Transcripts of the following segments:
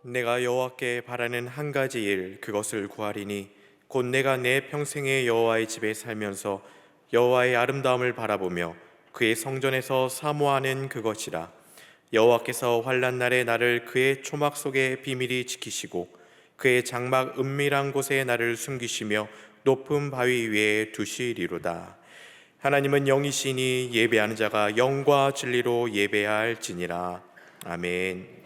내가 여호와께 바라는 한 가지 일, 그것을 구하리니 곧 내가 내 평생에 여호와의 집에 살면서 여호와의 아름다움을 바라보며 그의 성전에서 사모하는 그것이라. 여호와께서 환난 날에 나를 그의 초막 속에 비밀히 지키시고 그의 장막 은밀한 곳에 나를 숨기시며 높은 바위 위에 두시리로다. 하나님은 영이시니 예배하는 자가 영과 진리로 예배할지니라. 아멘.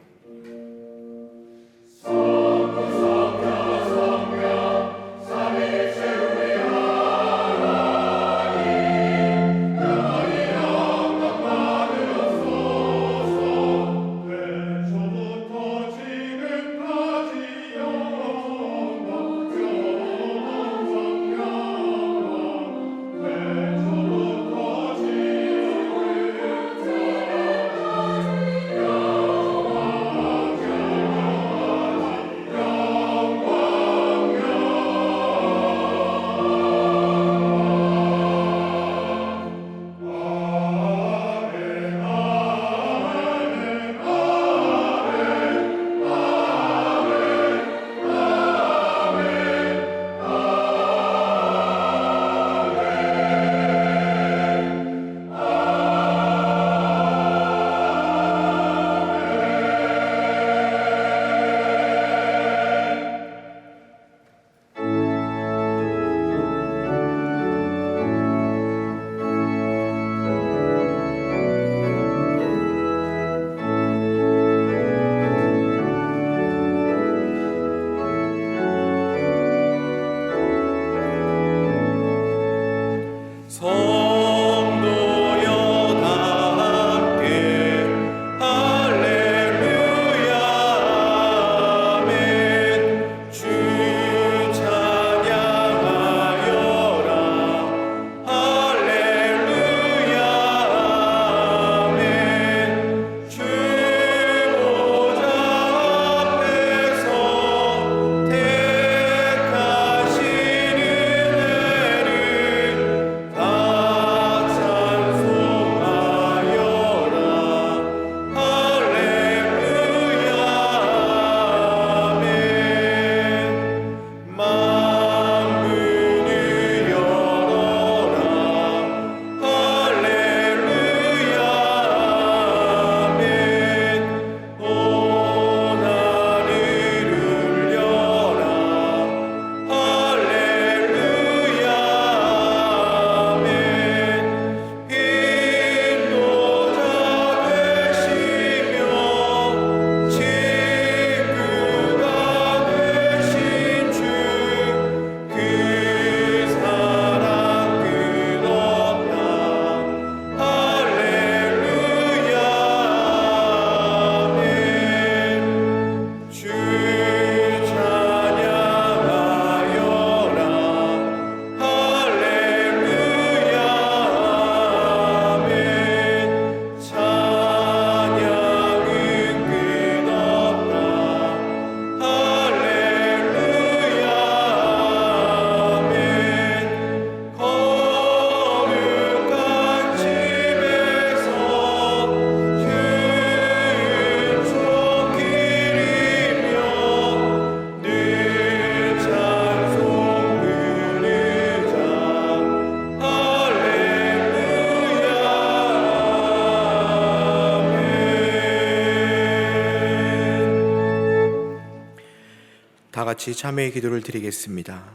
다 같이 참회의 기도를 드리겠습니다.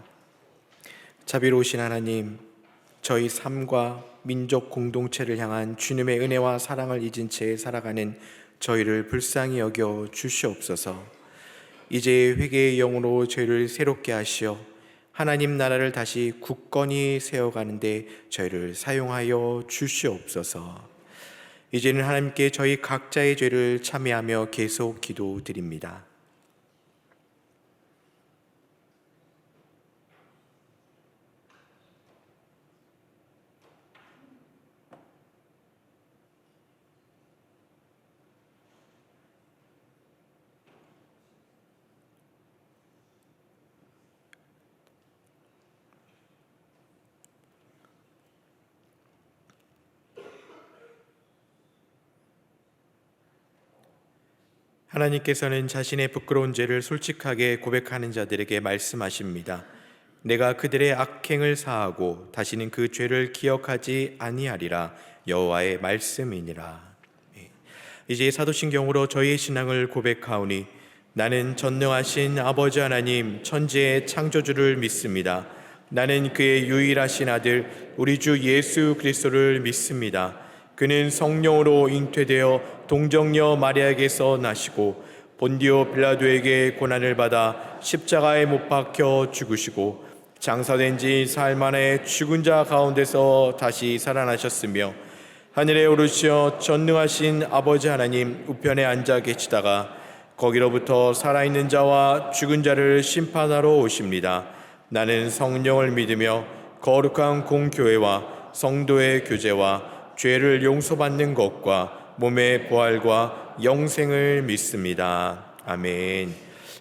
자비로우신 하나님, 저희 삶과 민족 공동체를 향한 주님의 은혜와 사랑을 잊은 채 살아가는 저희를 불쌍히 여겨 주시옵소서. 이제 회개의 영으로 저희를 새롭게 하시어 하나님 나라를 다시 굳건히 세워가는데 저희를 사용하여 주시옵소서. 이제는 하나님께 저희 각자의 죄를 참회하며 계속 기도드립니다. 하나님께서는 자신의 부끄러운 죄를 솔직하게 고백하는 자들에게 말씀하십니다. 내가 그들의 악행을 사하고 다시는 그 죄를 기억하지 아니하리라. 여호와의 말씀이니라. 이제 사도신경으로 저희의 신앙을 고백하오니 나는 전능하신 아버지 하나님 천지의 창조주를 믿습니다. 나는 그의 유일하신 아들 우리 주 예수 그리스도를 믿습니다. 그는 성령으로 잉태되어 동정녀 마리아에게서 나시고 본디오 빌라도에게 고난을 받아 십자가에 못 박혀 죽으시고 장사된 지 사흘 만에 죽은 자 가운데서 다시 살아나셨으며 하늘에 오르시어 전능하신 아버지 하나님 우편에 앉아 계시다가 거기로부터 살아있는 자와 죽은 자를 심판하러 오십니다. 나는 성령을 믿으며 거룩한 공교회와 성도의 교제와 죄를 용서받는 것과 몸의 부활과 영생을 믿습니다. 아멘.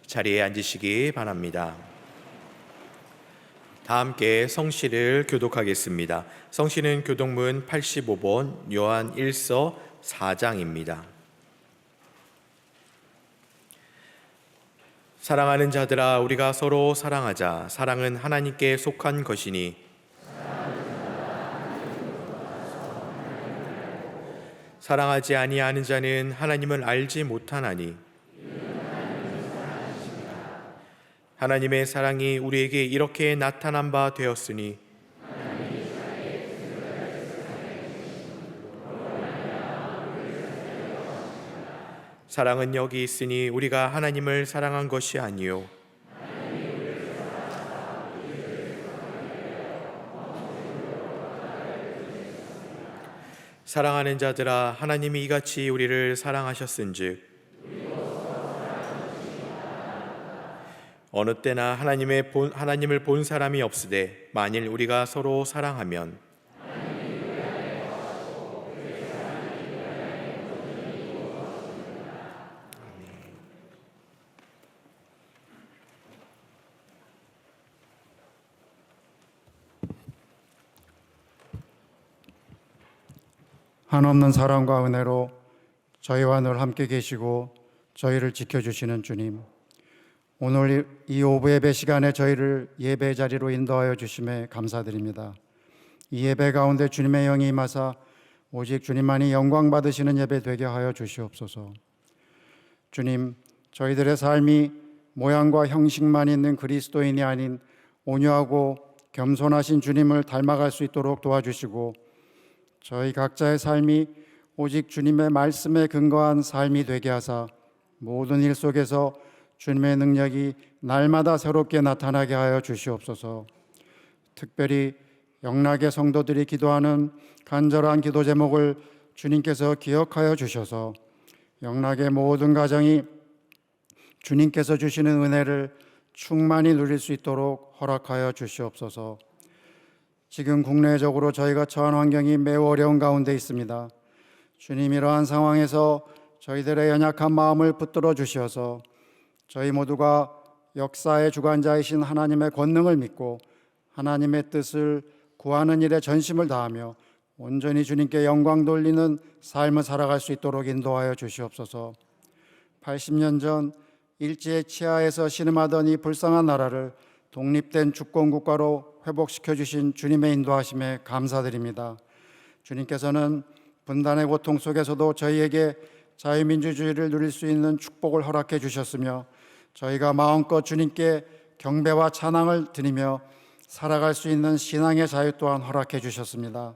자리에 앉으시기 바랍니다. 다 함께 성시를 교독하겠습니다. 성시는 교독문 85번 요한 1서 4장입니다. 사랑하는 자들아 우리가 서로 사랑하자. 사랑은 하나님께 속한 것이니 사랑하지 아니하는 자는 하나님을 알지 못하나니 하나님의 사랑이 우리에게 이렇게 나타난 바 되었으니 사랑은 여기 있으니 우리가 하나님을 사랑한 것이 아니요 사랑하는 자들아 하나님이 이같이 우리를 사랑하셨은즉 어느 때나 하나님을 본 사람이 없으되 만일 우리가 서로 사랑하면 한없는 사랑과 은혜로 저희와 늘 함께 계시고 저희를 지켜주시는 주님, 오늘 이 오후 예배 시간에 저희를 예배 자리로 인도하여 주심에 감사드립니다. 이 예배 가운데 주님의 영이 임하사 오직 주님만이 영광 받으시는 예배 되게 하여 주시옵소서. 주님, 저희들의 삶이 모양과 형식만 있는 그리스도인이 아닌 온유하고 겸손하신 주님을 닮아갈 수 있도록 도와주시고 저희 각자의 삶이 오직 주님의 말씀에 근거한 삶이 되게 하사 모든 일 속에서 주님의 능력이 날마다 새롭게 나타나게 하여 주시옵소서. 특별히 영락의 성도들이 기도하는 간절한 기도 제목을 주님께서 기억하여 주셔서 영락의 모든 가정이 주님께서 주시는 은혜를 충만히 누릴 수 있도록 허락하여 주시옵소서. 지금 국내적으로 저희가 처한 환경이 매우 어려운 가운데 있습니다. 주님, 이러한 상황에서 저희들의 연약한 마음을 붙들어 주셔서 저희 모두가 역사의 주관자이신 하나님의 권능을 믿고 하나님의 뜻을 구하는 일에 전심을 다하며 온전히 주님께 영광 돌리는 삶을 살아갈 수 있도록 인도하여 주시옵소서. 80년 전 일제의 치하에서 신음하던 이 불쌍한 나라를 독립된 주권국가로 회복시켜 주신 주님의 인도하심에 감사드립니다. 주님께서는 분단의 고통 속에서도 저희에게 자유민주주의를 누릴 수 있는 축복을 허락해 주셨으며 저희가 마음껏 주님께 경배와 찬양을 드리며 살아갈 수 있는 신앙의 자유 또한 허락해 주셨습니다.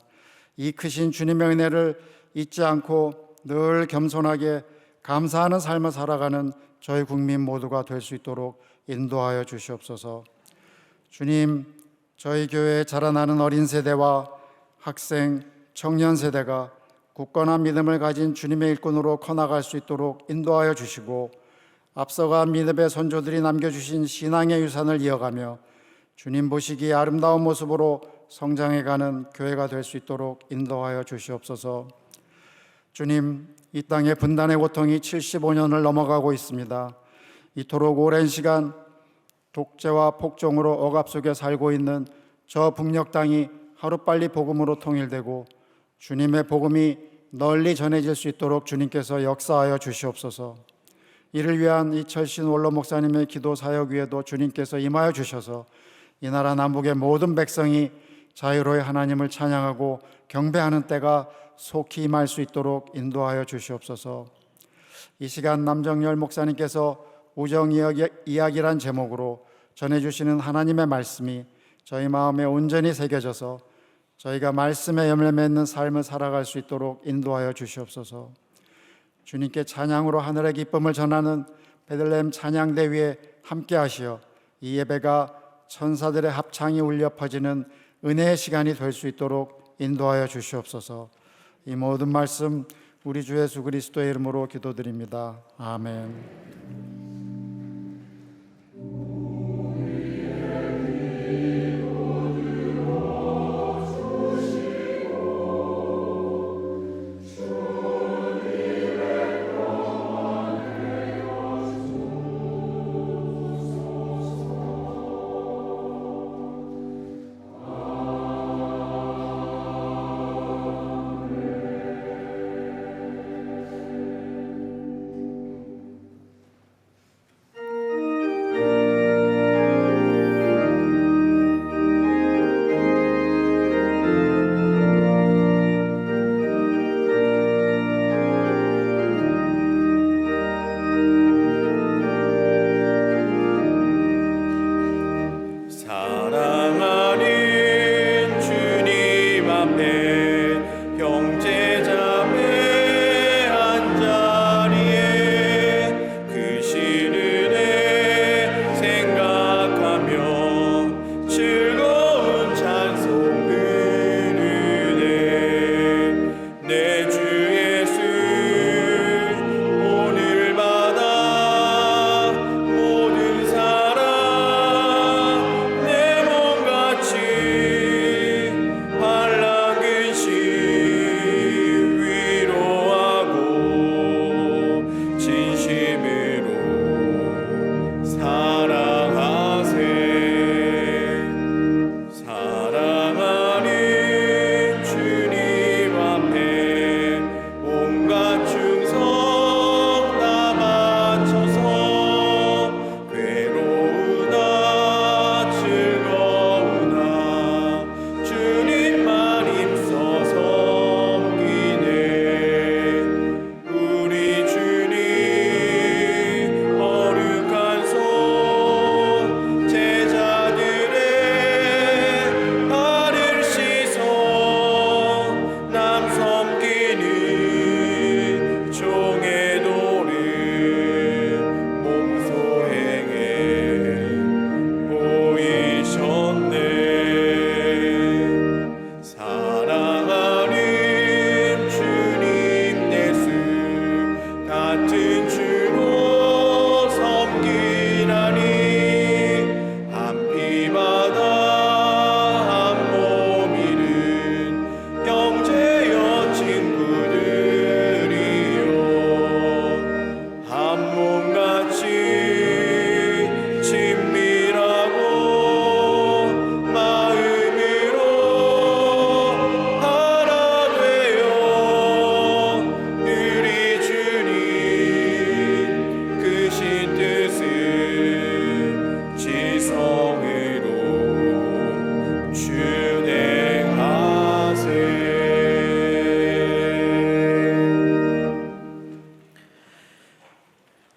이 크신 주님의 은혜를 잊지 않고 늘 겸손하게 감사하는 삶을 살아가는 저희 국민 모두가 될 수 있도록 인도하여 주시옵소서. 주님, 저희 교회에 자라나는 어린 세대와 학생, 청년 세대가 굳건한 믿음을 가진 주님의 일꾼으로 커나갈 수 있도록 인도하여 주시고 앞서간 믿음의 선조들이 남겨주신 신앙의 유산을 이어가며 주님 보시기에 아름다운 모습으로 성장해가는 교회가 될 수 있도록 인도하여 주시옵소서. 주님, 이 땅의 분단의 고통이 75년을 넘어가고 있습니다. 이토록 오랜 시간 독재와 폭정으로 억압 속에 살고 있는 저 북녘 땅이 하루빨리 복음으로 통일되고 주님의 복음이 널리 전해질 수 있도록 주님께서 역사하여 주시옵소서. 이를 위한 이철신 원로 목사님의 기도 사역 위에도 주님께서 임하여 주셔서 이 나라 남북의 모든 백성이 자유로이 하나님을 찬양하고 경배하는 때가 속히 임할 수 있도록 인도하여 주시옵소서. 이 시간 남정열 목사님께서 우정 이야기란 제목으로 전해주시는 하나님의 말씀이 저희 마음에 온전히 새겨져서 저희가 말씀에 열매 맺는 삶을 살아갈 수 있도록 인도하여 주시옵소서. 주님께 찬양으로 하늘의 기쁨을 전하는 베들레헴 찬양대 위에 함께 하시어 이 예배가 천사들의 합창이 울려 퍼지는 은혜의 시간이 될 수 있도록 인도하여 주시옵소서. 이 모든 말씀 우리 주 예수 그리스도의 이름으로 기도드립니다. 아멘.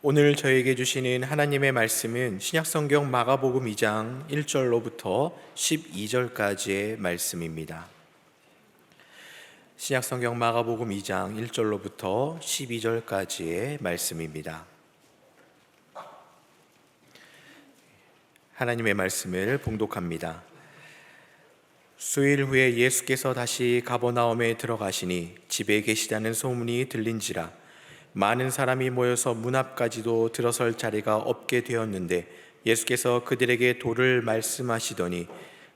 오늘 저에게 주시는 하나님의 말씀은 신약성경 마가복음 2장 1절로부터 12절까지의 말씀입니다. 신약성경 마가복음 2장 1절로부터 12절까지의 말씀입니다. 하나님의 말씀을 봉독합니다. 수일 후에 예수께서 다시 가버나움에 들어가시니 집에 계시다는 소문이 들린지라 많은 사람이 모여서 문 앞까지도 들어설 자리가 없게 되었는데 예수께서 그들에게 도를 말씀하시더니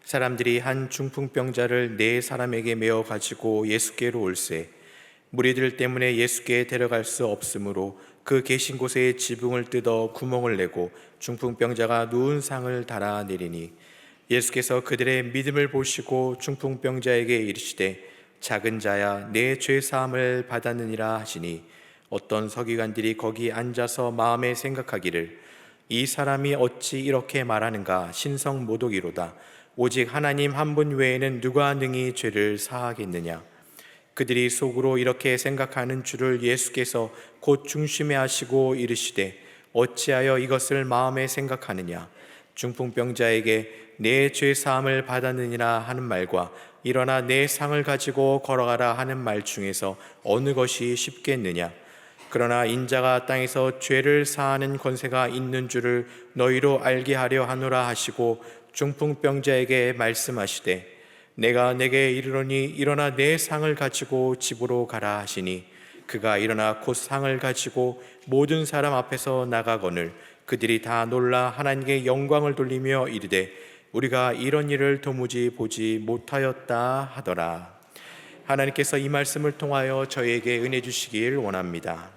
사람들이 한 중풍병자를 네 사람에게 메어 가지고 예수께로 올세 무리들 때문에 예수께 데려갈 수 없으므로 그 계신 곳에 지붕을 뜯어 구멍을 내고 중풍병자가 누운 상을 달아 내리니 예수께서 그들의 믿음을 보시고 중풍병자에게 이르시되 작은 자야 내 죄 사함을 받았느니라 하시니 어떤 서기관들이 거기 앉아서 마음에 생각하기를 이 사람이 어찌 이렇게 말하는가 신성모독이로다. 오직 하나님 한 분 외에는 누가 능히 죄를 사하겠느냐. 그들이 속으로 이렇게 생각하는 줄을 예수께서 곧 중심에 하시고 이르시되 어찌하여 이것을 마음에 생각하느냐. 중풍병자에게 내 죄 사함을 받았느니라 하는 말과 일어나 내 상을 가지고 걸어가라 하는 말 중에서 어느 것이 쉽겠느냐. 그러나 인자가 땅에서 죄를 사하는 권세가 있는 줄을 너희로 알게 하려 하노라 하시고 중풍병자에게 말씀하시되 내가 내게 이르노니 일어나 내 상을 가지고 집으로 가라 하시니 그가 일어나 곧 상을 가지고 모든 사람 앞에서 나가거늘 그들이 다 놀라 하나님께 영광을 돌리며 이르되 우리가 이런 일을 도무지 보지 못하였다 하더라. 하나님께서 이 말씀을 통하여 저희에게 은혜 주시길 원합니다.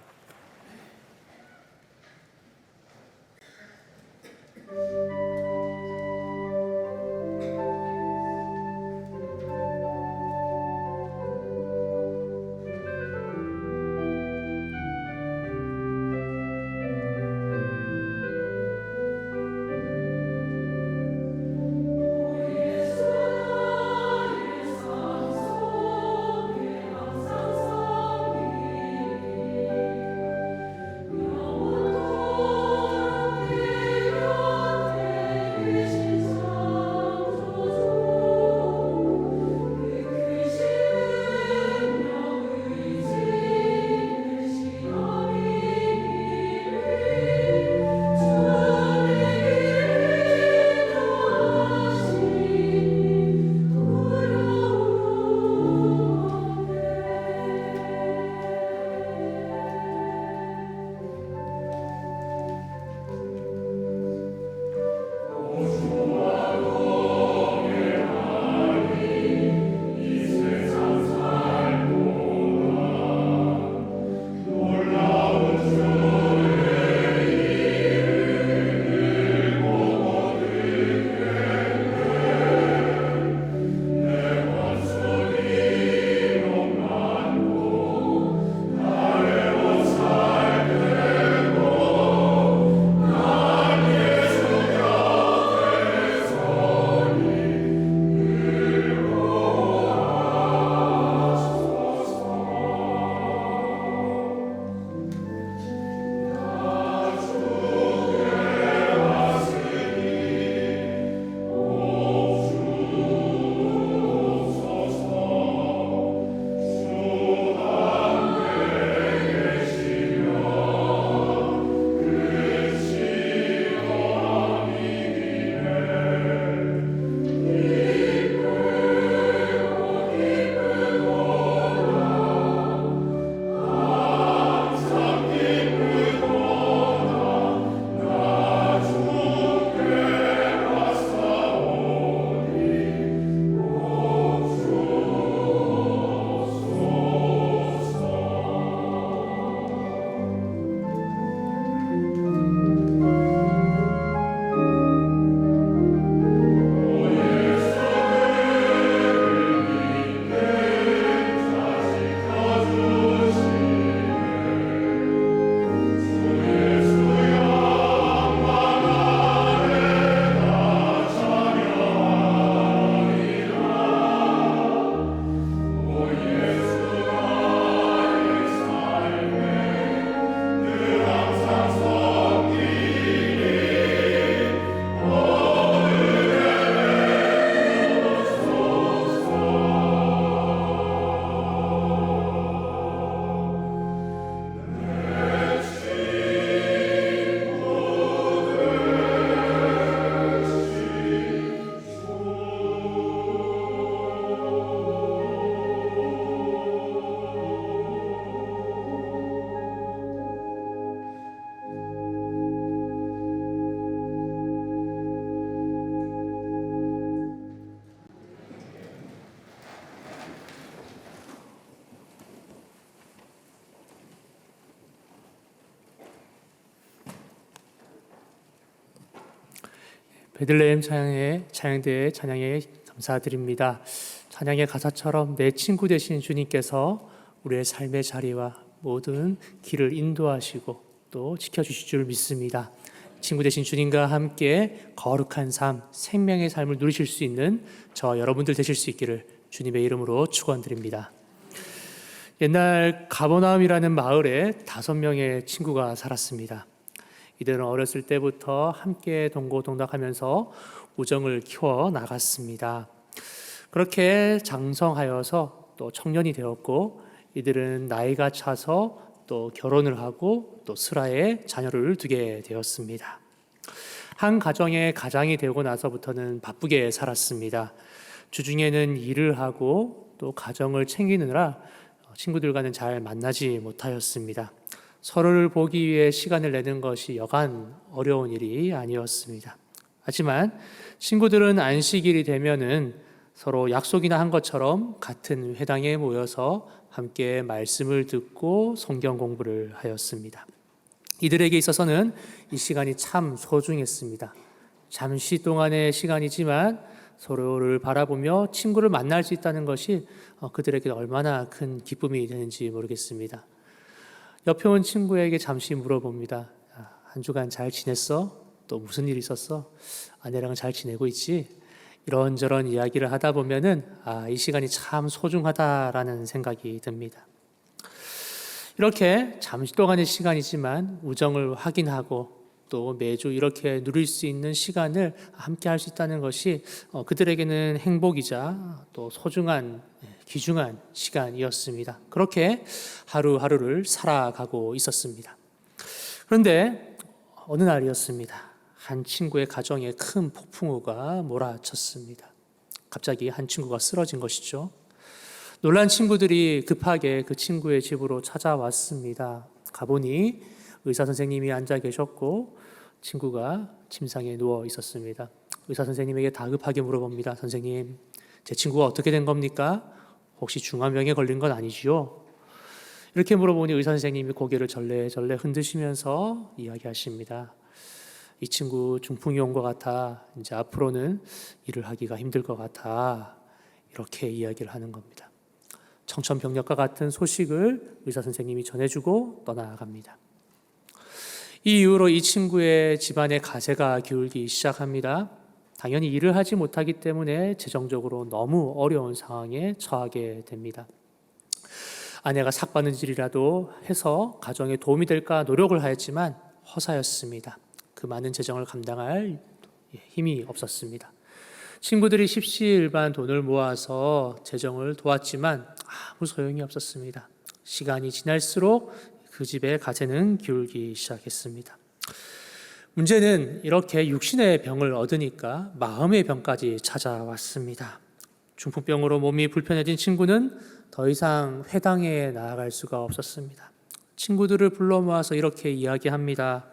베들레헴 찬양대회 찬양에 감사드립니다. 찬양의 가사처럼 내 친구 되신 주님께서 우리의 삶의 자리와 모든 길을 인도하시고 또 지켜주실 줄 믿습니다. 친구 되신 주님과 함께 거룩한 삶, 생명의 삶을 누리실 수 있는 저 여러분들 되실 수 있기를 주님의 이름으로 축원드립니다. 옛날 가버나움이라는 마을에 5명의 친구가 살았습니다. 이들은 어렸을 때부터 함께 동고동락하면서 우정을 키워 나갔습니다. 그렇게 장성하여서 또 청년이 되었고, 이들은 나이가 차서 또 결혼을 하고 또 슬하에 자녀를 두게 되었습니다. 한 가정의 가장이 되고 나서부터는 바쁘게 살았습니다. 주중에는 일을 하고 또 가정을 챙기느라 친구들과는 잘 만나지 못하였습니다. 서로를 보기 위해 시간을 내는 것이 여간 어려운 일이 아니었습니다. 하지만 친구들은 안식일이 되면은 서로 약속이나 한 것처럼 같은 회당에 모여서 함께 말씀을 듣고 성경 공부를 하였습니다. 이들에게 있어서는 이 시간이 참 소중했습니다. 잠시 동안의 시간이지만 서로를 바라보며 친구를 만날 수 있다는 것이 그들에게 얼마나 큰 기쁨이 되는지 모르겠습니다. 옆에 온 친구에게 잠시 물어봅니다. 한 주간 잘 지냈어? 또 무슨 일 있었어? 아내랑 잘 지내고 있지? 이런저런 이야기를 하다 보면은 이 시간이 참 소중하다라는 생각이 듭니다. 이렇게 잠시 동안의 시간이지만 우정을 확인하고 또 매주 이렇게 누릴 수 있는 시간을 함께 할 수 있다는 것이 그들에게는 행복이자 또 소중한 귀중한 시간이었습니다. 그렇게 하루하루를 살아가고 있었습니다. 그런데 어느 날이었습니다. 한 친구의 가정에 큰 폭풍우가 몰아쳤습니다. 갑자기 한 친구가 쓰러진 것이죠. 놀란 친구들이 급하게 그 친구의 집으로 찾아왔습니다. 가보니 의사 선생님이 앉아 계셨고 친구가 침상에 누워 있었습니다. 의사 선생님에게 다급하게 물어봅니다. 선생님, 제 친구가 어떻게 된 겁니까? 혹시 중환병에 걸린 건 아니지요? 이렇게 물어보니 의사 선생님이 고개를 절레절레 흔드시면서 이야기하십니다. 이 친구 중풍이 온 것 같아. 이제 앞으로는 일을 하기가 힘들 것 같아. 이렇게 이야기를 하는 겁니다. 청천벽력과 같은 소식을 의사 선생님이 전해주고 떠나갑니다. 이 이후로 이 친구의 집안의 가세가 기울기 시작합니다. 당연히 일을 하지 못하기 때문에 재정적으로 너무 어려운 상황에 처하게 됩니다. 아내가 삭바느질이라도 해서 가정에 도움이 될까 노력을 하였지만 허사였습니다. 그 많은 재정을 감당할 힘이 없었습니다. 친구들이 십시일반 돈을 모아서 재정을 도왔지만 아무 소용이 없었습니다. 시간이 지날수록 그 집의 가세는 기울기 시작했습니다. 문제는 이렇게 육신의 병을 얻으니까 마음의 병까지 찾아왔습니다. 중풍병으로 몸이 불편해진 친구는 더 이상 회당에 나아갈 수가 없었습니다. 친구들을 불러 모아서 이렇게 이야기합니다.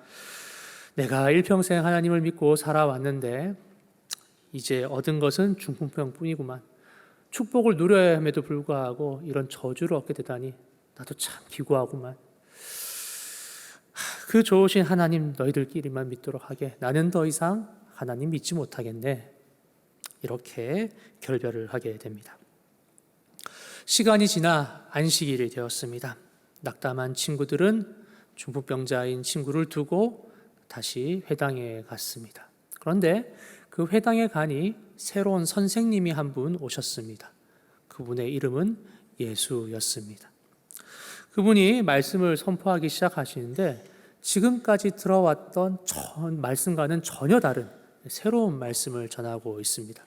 내가 일평생 하나님을 믿고 살아왔는데 이제 얻은 것은 중풍병뿐이구만. 축복을 누려야 함에도 불구하고 이런 저주를 얻게 되다니 나도 참 기구하구만. 그 좋으신 하나님 너희들끼리만 믿도록 하게. 나는 더 이상 하나님 믿지 못하겠네. 이렇게 결별을 하게 됩니다. 시간이 지나 안식일이 되었습니다. 낙담한 친구들은 중풍병자인 친구를 두고 다시 회당에 갔습니다. 그런데 그 회당에 가니 새로운 선생님이 한 분 오셨습니다. 그분의 이름은 예수였습니다. 그분이 말씀을 선포하기 시작하시는데 지금까지 들어왔던 말씀과는 전혀 다른 새로운 말씀을 전하고 있습니다.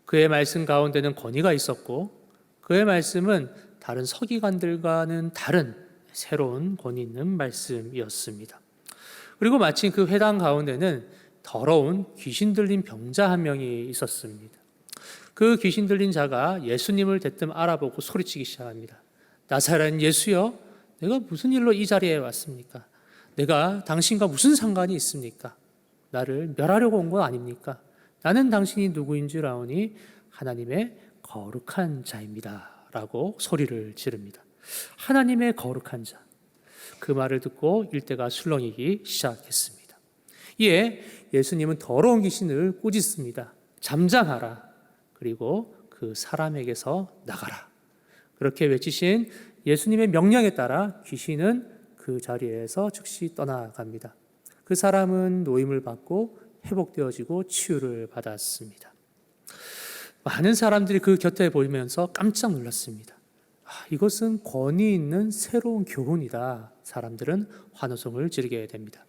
그의 말씀 가운데는 권위가 있었고 그의 말씀은 다른 서기관들과는 다른 새로운 권위 있는 말씀이었습니다. 그리고 마침 그 회당 가운데는 더러운 귀신 들린 병자 한 명이 있었습니다. 그 귀신 들린 자가 예수님을 대뜸 알아보고 소리치기 시작합니다. 나사렛 예수여, 내가 무슨 일로 이 자리에 왔습니까? 내가 당신과 무슨 상관이 있습니까? 나를 멸하려고 온 건 아닙니까? 나는 당신이 누구인 줄 아오니 하나님의 거룩한 자입니다. 라고 소리를 지릅니다. 하나님의 거룩한 자. 그 말을 듣고 일대가 술렁이기 시작했습니다. 이에 예수님은 더러운 귀신을 꾸짖습니다. 잠잠하라. 그리고 그 사람에게서 나가라. 그렇게 외치신 예수님의 명령에 따라 귀신은 그 자리에서 즉시 떠나갑니다. 그 사람은 노임을 받고 회복되어지고 치유를 받았습니다. 많은 사람들이 그 곁에 보이면서 깜짝 놀랐습니다. 이것은 권위 있는 새로운 교훈이다. 사람들은 환호성을 지르게 됩니다.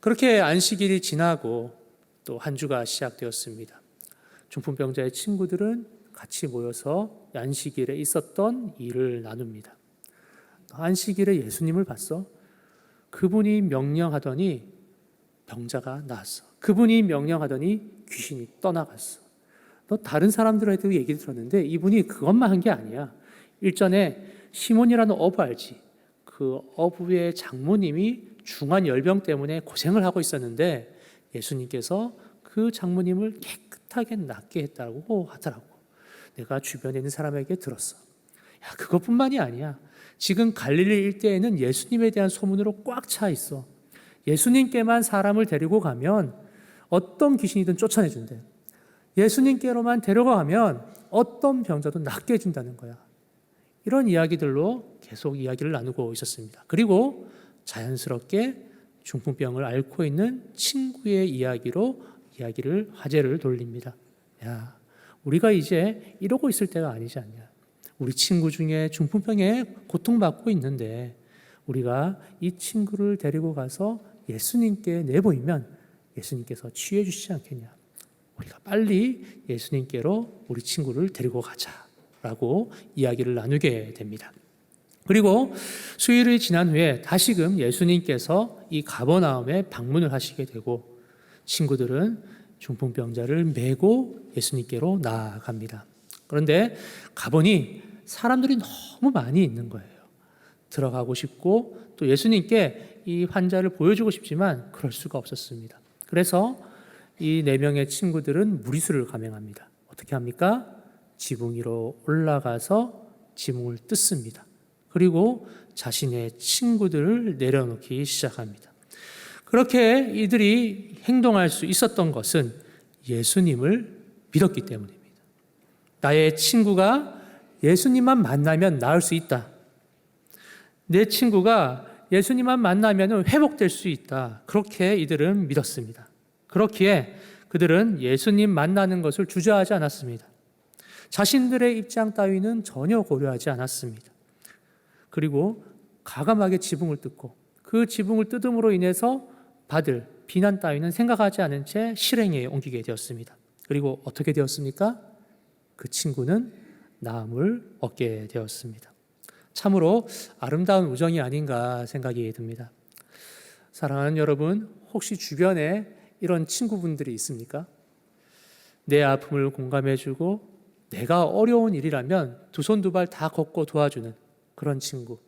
그렇게 안식일이 지나고 또 한 주가 시작되었습니다. 중풍병자의 친구들은 같이 모여서 안식일에 있었던 일을 나눕니다. 안식일에 예수님을 봤어? 그분이 명령하더니 병자가 나았어. 그분이 명령하더니 귀신이 떠나갔어. 너 다른 사람들한테도 얘기를 들었는데 이분이 그것만 한 게 아니야. 일전에 시몬이라는 어부 알지? 그 어부의 장모님이 중한 열병 때문에 고생을 하고 있었는데 예수님께서 그 장모님을 깨끗하게 낫게 했다고 하더라고. 내가 주변에 있는 사람에게 들었어. 야, 그것뿐만이 아니야. 지금 갈릴리 일대에는 예수님에 대한 소문으로 꽉 차 있어. 예수님께만 사람을 데리고 가면 어떤 귀신이든 쫓아내준대. 예수님께로만 데려가면 어떤 병자도 낫게 해준다는 거야. 이런 이야기들로 계속 이야기를 나누고 있었습니다. 그리고 자연스럽게 중풍병을 앓고 있는 친구의 이야기로 화제를 돌립니다. 야, 우리가 이제 이러고 있을 때가 아니지 않냐. 우리 친구 중에 중풍병에 고통받고 있는데 우리가 이 친구를 데리고 가서 예수님께 내보이면 예수님께서 치유해 주시지 않겠냐. 우리가 빨리 예수님께로 우리 친구를 데리고 가자라고 이야기를 나누게 됩니다. 그리고 수요일이 지난 후에 다시금 예수님께서 이 가버나움에 방문을 하시게 되고 친구들은 중풍병자를 메고 예수님께로 나아갑니다. 그런데 가보니 사람들이 너무 많이 있는 거예요. 들어가고 싶고 또 예수님께 이 환자를 보여주고 싶지만 그럴 수가 없었습니다. 그래서 이 4명의 친구들은 무리수를 감행합니다. 어떻게 합니까? 지붕 위로 올라가서 지붕을 뜯습니다. 그리고 자신의 친구들을 내려놓기 시작합니다. 그렇게 이들이 행동할 수 있었던 것은 예수님을 믿었기 때문입니다. 나의 친구가 예수님만 만나면 나을 수 있다. 내 친구가 예수님만 만나면 회복될 수 있다. 그렇게 이들은 믿었습니다. 그렇기에 그들은 예수님 만나는 것을 주저하지 않았습니다. 자신들의 입장 따위는 전혀 고려하지 않았습니다. 그리고 과감하게 지붕을 뜯고 그 지붕을 뜯음으로 인해서 받을 비난 따위는 생각하지 않은 채 실행에 옮기게 되었습니다. 그리고 어떻게 되었습니까? 그 친구는 나음을 얻게 되었습니다. 참으로 아름다운 우정이 아닌가 생각이 듭니다. 사랑하는 여러분, 혹시 주변에 이런 친구분들이 있습니까? 내 아픔을 공감해주고 내가 어려운 일이라면 두 손 두 발 다 걷고 도와주는 그런 친구.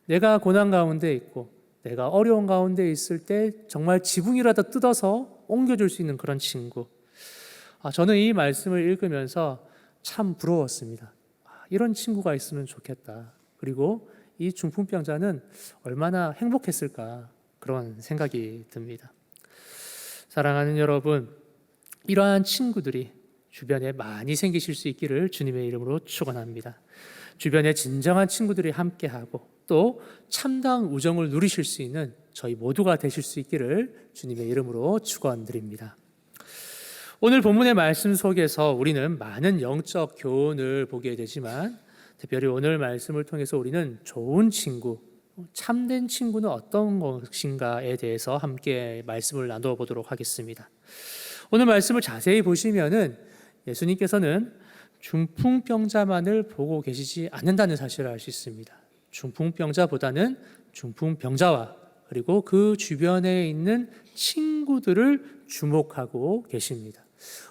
내가 고난 가운데 있고 내가 어려운 가운데 있을 때 정말 지붕이라도 뜯어서 옮겨줄 수 있는 그런 친구. 저는 이 말씀을 읽으면서 참 부러웠습니다. 이런 친구가 있으면 좋겠다. 그리고 이 중풍병자는 얼마나 행복했을까 그런 생각이 듭니다. 사랑하는 여러분, 이러한 친구들이 주변에 많이 생기실 수 있기를 주님의 이름으로 축원합니다. 주변에 진정한 친구들이 함께하고 또 참다운 우정을 누리실 수 있는 저희 모두가 되실 수 있기를 주님의 이름으로 축원드립니다. 오늘 본문의 말씀 속에서 우리는 많은 영적 교훈을 보게 되지만 특별히 오늘 말씀을 통해서 우리는 좋은 친구, 참된 친구는 어떤 것인가에 대해서 함께 말씀을 나누어 보도록 하겠습니다. 오늘 말씀을 자세히 보시면은 예수님께서는 중풍병자만을 보고 계시지 않는다는 사실을 알 수 있습니다. 중풍병자보다는 중풍병자와 그리고 그 주변에 있는 친구들을 주목하고 계십니다.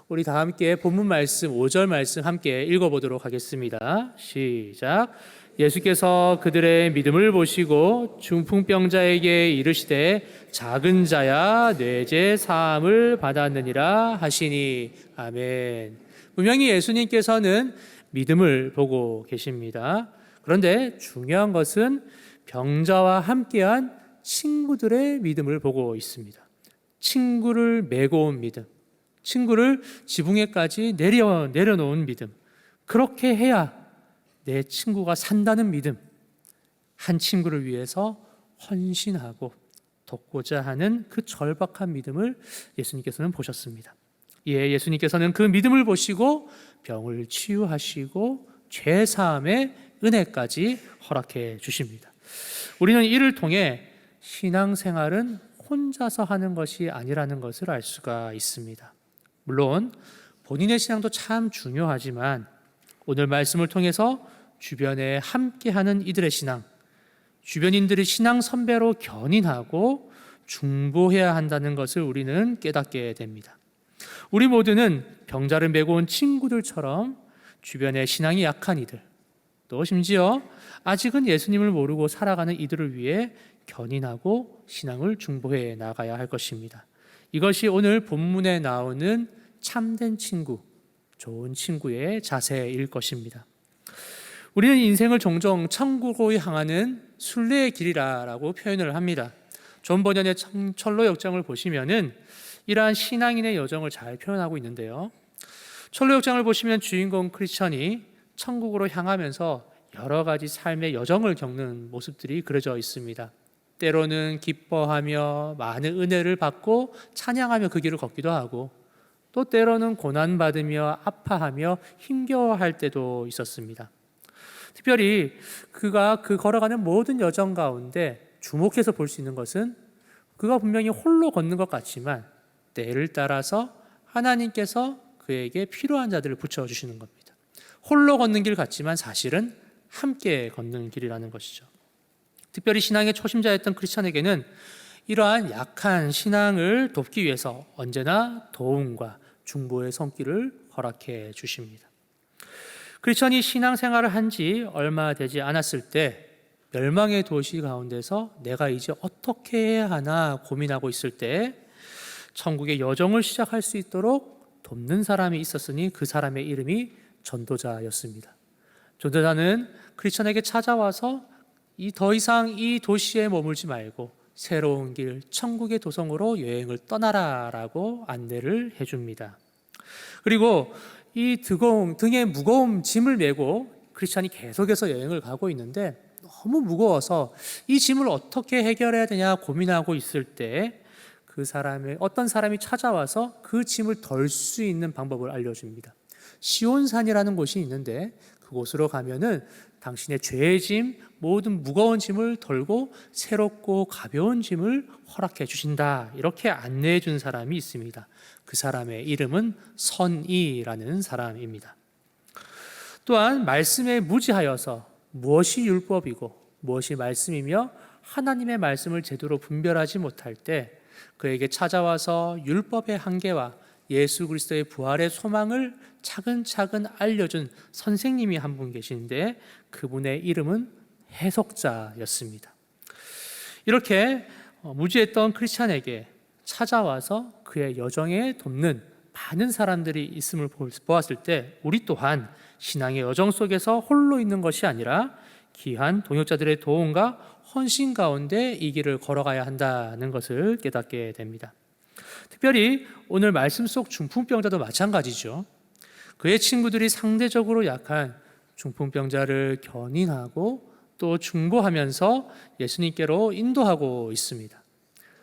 우리 다 함께 본문 말씀 5절 말씀 함께 읽어보도록 하겠습니다. 시작. 예수께서 그들의 믿음을 보시고 중풍병자에게 이르시되 작은 자야 뇌제 사함을 받았느니라 하시니. 아멘. 분명히 예수님께서는 믿음을 보고 계십니다. 그런데 중요한 것은 병자와 함께한 친구들의 믿음을 보고 있습니다. 친구를 메고 온 믿음, 친구를 지붕에까지 내려놓은 믿음. 그렇게 해야 내 친구가 산다는 믿음, 한 친구를 위해서 헌신하고 돕고자 하는 그 절박한 믿음을 예수님께서는 보셨습니다. 예, 예수님께서는 그 믿음을 보시고 병을 치유하시고 죄 사함의 은혜까지 허락해 주십니다. 우리는 이를 통해 신앙생활은 혼자서 하는 것이 아니라는 것을 알 수가 있습니다. 물론 본인의 신앙도 참 중요하지만 오늘 말씀을 통해서 주변에 함께하는 이들의 신앙, 주변인들의 신앙 선배로 견인하고 중보해야 한다는 것을 우리는 깨닫게 됩니다. 우리 모두는 병자를 메고 온 친구들처럼 주변에 신앙이 약한 이들, 또 심지어 아직은 예수님을 모르고 살아가는 이들을 위해 견인하고 신앙을 중보해 나가야 할 것입니다. 이것이 오늘 본문에 나오는 참된 친구, 좋은 친구의 자세일 것입니다. 우리는 인생을 종종 천국으로 향하는 순례의 길이라고 표현을 합니다. 존 버년의 철로 역정을 보시면은 이러한 신앙인의 여정을 잘 표현하고 있는데요. 철로 역정을 보시면 주인공 크리스천이 천국으로 향하면서 여러 가지 삶의 여정을 겪는 모습들이 그려져 있습니다. 때로는 기뻐하며 많은 은혜를 받고 찬양하며 그 길을 걷기도 하고, 또 때로는 고난받으며 아파하며 힘겨워할 때도 있었습니다. 특별히 그가 걸어가는 모든 여정 가운데 주목해서 볼 수 있는 것은 그가 분명히 홀로 걷는 것 같지만 때를 따라서 하나님께서 그에게 필요한 자들을 붙여주시는 겁니다. 홀로 걷는 길 같지만 사실은 함께 걷는 길이라는 것이죠. 특별히 신앙의 초심자였던 크리스천에게는 이러한 약한 신앙을 돕기 위해서 언제나 도움과 중보의 손길을 허락해 주십니다. 크리스천이 신앙생활을 한 지 얼마 되지 않았을 때 멸망의 도시 가운데서 내가 이제 어떻게 해야 하나 고민하고 있을 때 천국의 여정을 시작할 수 있도록 돕는 사람이 있었으니 그 사람의 이름이 전도자였습니다. 전도자는 크리스천에게 찾아와서 더 이상 이 도시에 머물지 말고 새로운 길, 천국의 도성으로 여행을 떠나라라고 안내를 해줍니다. 그리고 이 등에 무거운 짐을 메고 크리스천이 계속해서 여행을 가고 있는데 너무 무거워서 이 짐을 어떻게 해결해야 되냐 고민하고 있을 때 어떤 사람이 찾아와서 그 짐을 덜 수 있는 방법을 알려줍니다. 시온산이라는 곳이 있는데 그곳으로 가면은 당신의 죄의 짐, 모든 무거운 짐을 덜고 새롭고 가벼운 짐을 허락해 주신다. 이렇게 안내해 준 사람이 있습니다. 그 사람의 이름은 선이라는 사람입니다. 또한 말씀에 무지하여서 무엇이 율법이고 무엇이 말씀이며 하나님의 말씀을 제대로 분별하지 못할 때 그에게 찾아와서 율법의 한계와 예수 그리스도의 부활의 소망을 차근차근 알려준 선생님이 한 분 계시는데 그분의 이름은 해석자였습니다. 이렇게 무지했던 크리스찬에게 찾아와서 그의 여정에 돕는 많은 사람들이 있음을 보았을 때 우리 또한 신앙의 여정 속에서 홀로 있는 것이 아니라 귀한 동역자들의 도움과 헌신 가운데 이 길을 걸어가야 한다는 것을 깨닫게 됩니다. 특별히 오늘 말씀 속 중풍병자도 마찬가지죠. 그의 친구들이 상대적으로 약한 중풍병자를 견인하고 또 중보하면서 예수님께로 인도하고 있습니다.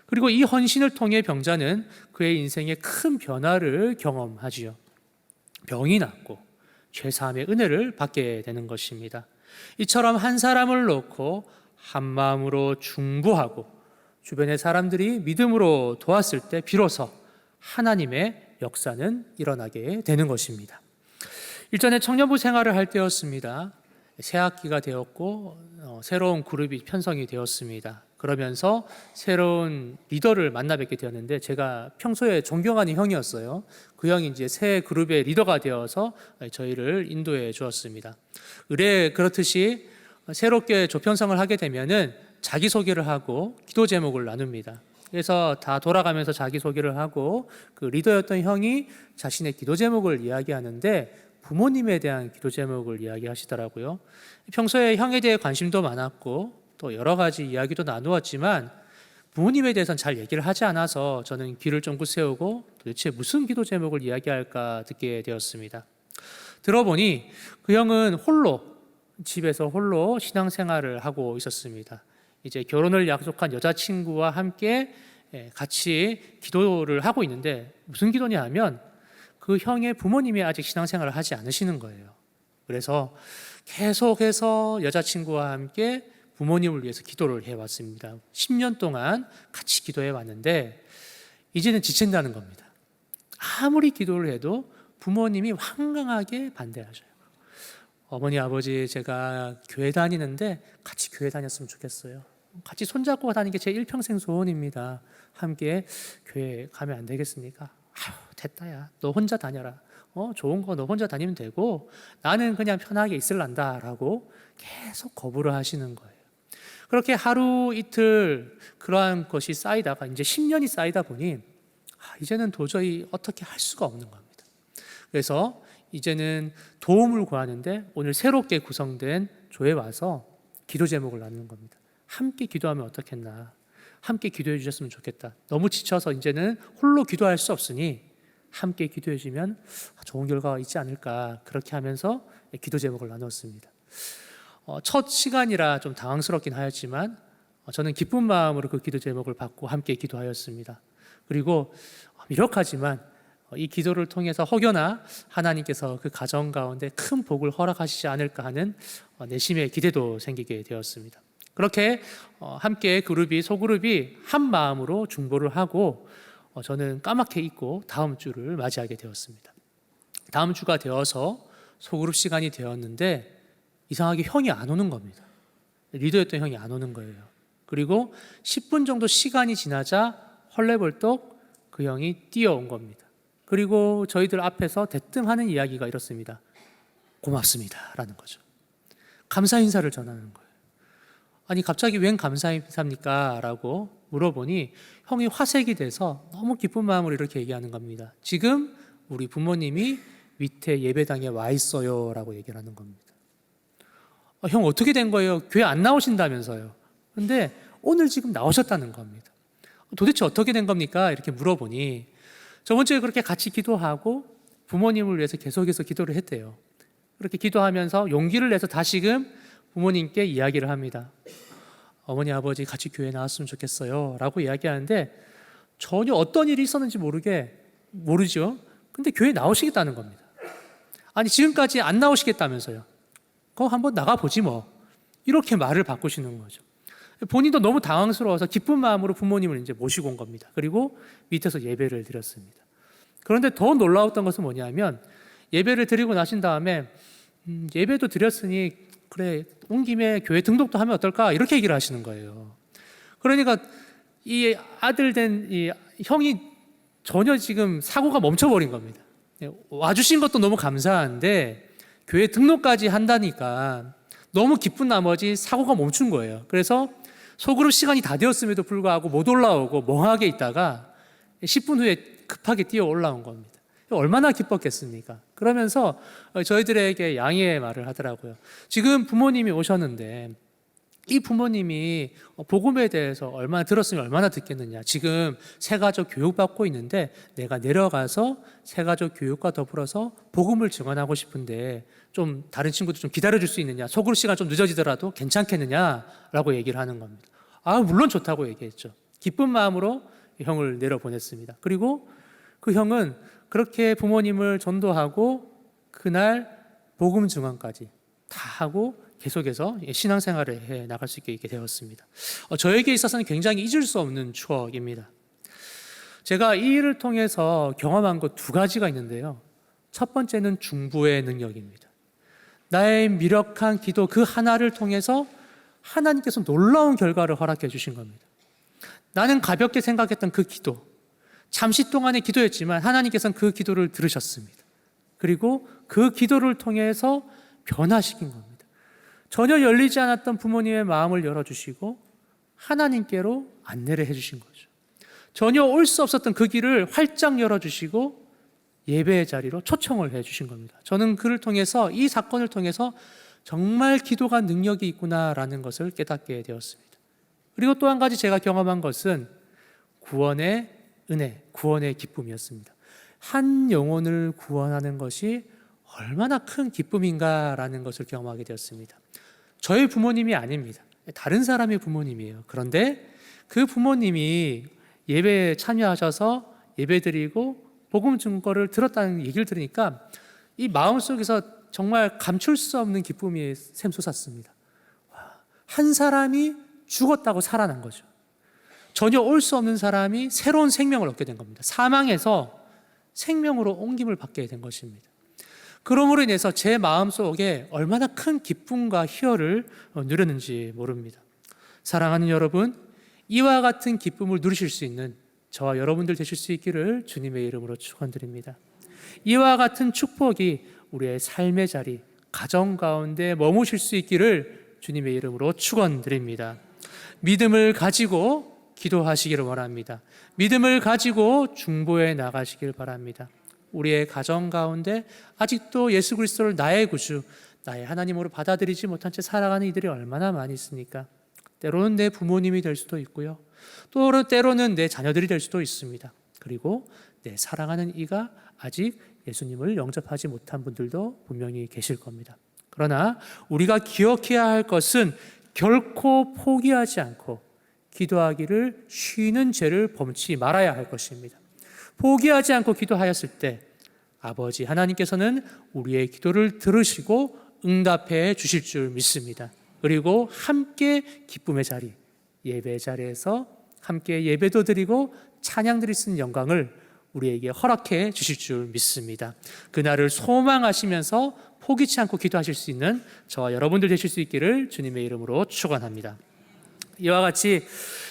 그리고 이 헌신을 통해 병자는 그의 인생에 큰 변화를 경험하지요. 병이 낫고 죄사함의 은혜를 받게 되는 것입니다. 이처럼 한 사람을 놓고 한 마음으로 중보하고 주변의 사람들이 믿음으로 도왔을 때 비로소 하나님의 역사는 일어나게 되는 것입니다. 일전에 청년부 생활을 할 때였습니다. 새 학기가 되었고 새로운 그룹이 편성이 되었습니다. 그러면서 새로운 리더를 만나 뵙게 되었는데 제가 평소에 존경하는 형이었어요. 그 형이 이제 새 그룹의 리더가 되어서 저희를 인도해 주었습니다. 의례 그렇듯이 새롭게 조편성을 하게 되면은 자기소개를 하고 기도 제목을 나눕니다. 그래서 다 돌아가면서 자기소개를 하고 그 리더였던 형이 자신의 기도 제목을 이야기하는데 부모님에 대한 기도 제목을 이야기하시더라고요. 평소에 형에 대해 관심도 많았고 또 여러 가지 이야기도 나누었지만 부모님에 대해서는 잘 얘기를 하지 않아서 저는 귀를 쫑긋 세우고 도대체 무슨 기도 제목을 이야기할까 듣게 되었습니다. 들어보니 그 형은 홀로 집에서 홀로 신앙생활을 하고 있었습니다. 이제 결혼을 약속한 여자친구와 함께 같이 기도를 하고 있는데 무슨 기도냐 하면 그 형의 부모님이 아직 신앙생활을 하지 않으시는 거예요. 그래서 계속해서 여자친구와 함께 부모님을 위해서 기도를 해왔습니다. 10년 동안 같이 기도해 왔는데 이제는 지친다는 겁니다. 아무리 기도를 해도 부모님이 황당하게 반대하셔요. 어머니, 아버지, 제가 교회 다니는데 같이 교회 다녔으면 좋겠어요. 같이 손잡고 다니는 게 제 일평생 소원입니다. 함께 교회 가면 안 되겠습니까? 아유, 됐다야. 너 혼자 다녀라. 좋은 거 너 혼자 다니면 되고 나는 그냥 편하게 있을란다라고 계속 거부를 하시는 거예요. 그렇게 하루 이틀 그러한 것이 쌓이다가 이제 10년이 쌓이다 보니 이제는 도저히 어떻게 할 수가 없는 겁니다. 그래서 이제는 도움을 구하는데 오늘 새롭게 구성된 조에 와서 기도 제목을 나누는 겁니다. 함께 기도하면 어떻겠나. 함께 기도해 주셨으면 좋겠다. 너무 지쳐서 이제는 홀로 기도할 수 없으니 함께 기도해 주면 좋은 결과가 있지 않을까. 그렇게 하면서 기도 제목을 나눴습니다. 첫 시간이라 좀 당황스럽긴 하였지만 저는 기쁜 마음으로 그 기도 제목을 받고 함께 기도하였습니다. 그리고 미력하지만 이 기도를 통해서 혹여나 하나님께서 그 가정 가운데 큰 복을 허락하시지 않을까 하는 내심의 기대도 생기게 되었습니다. 그렇게 함께 소그룹이 한 마음으로 중보를 하고 저는 까맣게 잊고 다음 주를 맞이하게 되었습니다. 다음 주가 되어서 소그룹 시간이 되었는데 이상하게 형이 안 오는 겁니다. 리더였던 형이 안 오는 거예요. 그리고 10분 정도 시간이 지나자 헐레벌떡 그 형이 뛰어온 겁니다. 그리고 저희들 앞에서 대뜸 하는 이야기가 이렇습니다. 고맙습니다 라는 거죠. 감사 인사를 전하는 거예요. 아니 갑자기 웬 감사 인사입니까? 라고 물어보니 형이 화색이 돼서 너무 기쁜 마음으로 이렇게 얘기하는 겁니다. 지금 우리 부모님이 밑에 예배당에 와 있어요 라고 얘기를 하는 겁니다. 형 어떻게 된 거예요? 교회 안 나오신다면서요. 근데 오늘 지금 나오셨다는 겁니다. 도대체 어떻게 된 겁니까? 이렇게 물어보니 저번 주에 그렇게 같이 기도하고 부모님을 위해서 계속해서 기도를 했대요. 그렇게 기도하면서 용기를 내서 다시금 부모님께 이야기를 합니다. 어머니, 아버지 같이 교회 나왔으면 좋겠어요 라고 이야기하는데 전혀 어떤 일이 있었는지 모르죠. 근데 교회 나오시겠다는 겁니다. 아니 지금까지 안 나오시겠다면서요. 그럼 한번 나가보지 뭐. 이렇게 말을 바꾸시는 거죠. 본인도 너무 당황스러워서 기쁜 마음으로 부모님을 이제 모시고 온 겁니다. 그리고 밑에서 예배를 드렸습니다. 그런데 더 놀라웠던 것은 뭐냐면 예배를 드리고 나신 다음에 예배도 드렸으니 그래 온 김에 교회 등록도 하면 어떨까 이렇게 얘기를 하시는 거예요. 그러니까 이 아들 된 이 형이 전혀 지금 사고가 멈춰버린 겁니다. 와주신 것도 너무 감사한데 교회 등록까지 한다니까 너무 기쁜 나머지 사고가 멈춘 거예요. 그래서 소그룹 시간이 다 되었음에도 불구하고 못 올라오고 멍하게 있다가 10분 후에 급하게 뛰어 올라온 겁니다. 얼마나 기뻤겠습니까? 그러면서 저희들에게 양해의 말을 하더라고요. 지금 부모님이 오셨는데 이 부모님이 복음에 대해서 얼마나 들었으면 얼마나 듣겠느냐. 지금 새가족 교육받고 있는데 내가 내려가서 새가족 교육과 더불어서 복음을 증언하고 싶은데 좀 다른 친구들 좀 기다려줄 수 있느냐. 소그룹 시간 좀 늦어지더라도 괜찮겠느냐라고 얘기를 하는 겁니다. 물론 좋다고 얘기했죠. 기쁜 마음으로 형을 내려보냈습니다. 그리고 그 형은 그렇게 부모님을 전도하고 그날 복음 증언까지 다 하고 계속해서 신앙생활을 해 나갈 수 있게 되었습니다. 저에게 있어서는 굉장히 잊을 수 없는 추억입니다. 제가 이 일을 통해서 경험한 것 두 가지가 있는데요. 첫 번째는 중보의 능력입니다. 나의 미력한 기도 그 하나를 통해서 하나님께서 놀라운 결과를 허락해 주신 겁니다. 나는 가볍게 생각했던 그 기도, 잠시 동안의 기도였지만 하나님께서는 그 기도를 들으셨습니다. 그리고 그 기도를 통해서 변화시킨 겁니다. 전혀 열리지 않았던 부모님의 마음을 열어주시고 하나님께로 안내를 해주신 거죠. 전혀 올 수 없었던 그 길을 활짝 열어주시고 예배의 자리로 초청을 해주신 겁니다. 저는 그를 통해서 이 사건을 통해서 정말 기도가 능력이 있구나라는 것을 깨닫게 되었습니다. 그리고 또 한 가지 제가 경험한 것은 구원의 은혜, 구원의 기쁨이었습니다. 한 영혼을 구원하는 것이 얼마나 큰 기쁨인가라는 것을 경험하게 되었습니다. 저희 부모님이 아닙니다. 다른 사람의 부모님이에요. 그런데 그 부모님이 예배에 참여하셔서 예배드리고 복음 증거를 들었다는 얘기를 들으니까 이 마음속에서 정말 감출 수 없는 기쁨이 샘솟았습니다. 한 사람이 죽었다고 살아난 거죠. 전혀 올 수 없는 사람이 새로운 생명을 얻게 된 겁니다. 사망에서 생명으로 옮김을 받게 된 것입니다. 그러므로 인해서 제 마음속에 얼마나 큰 기쁨과 희열을 누렸는지 모릅니다. 사랑하는 여러분, 이와 같은 기쁨을 누리실 수 있는 저와 여러분들 되실 수 있기를 주님의 이름으로 축원드립니다. 이와 같은 축복이 우리의 삶의 자리, 가정 가운데 머무실 수 있기를 주님의 이름으로 축원드립니다. 믿음을 가지고 기도하시기를 원합니다. 믿음을 가지고 중보해 나가시길 바랍니다. 우리의 가정 가운데 아직도 예수 그리스도를 나의 구주, 나의 하나님으로 받아들이지 못한 채 살아가는 이들이 얼마나 많이 있습니까? 때로는 내 부모님이 될 수도 있고요. 또 때로는 내 자녀들이 될 수도 있습니다. 그리고 내 사랑하는 이가 아직 예수님을 영접하지 못한 분들도 분명히 계실 겁니다. 그러나 우리가 기억해야 할 것은 결코 포기하지 않고 기도하기를 쉬는 죄를 범치 말아야 할 것입니다. 포기하지 않고 기도하였을 때 아버지 하나님께서는 우리의 기도를 들으시고 응답해 주실 줄 믿습니다. 그리고 함께 기쁨의 자리, 예배 자리에서 함께 예배도 드리고 찬양 드릴 수 있는 영광을 우리에게 허락해 주실 줄 믿습니다. 그날을 소망하시면서 포기치 않고 기도하실 수 있는 저와 여러분들 되실 수 있기를 주님의 이름으로 축원합니다. 이와 같이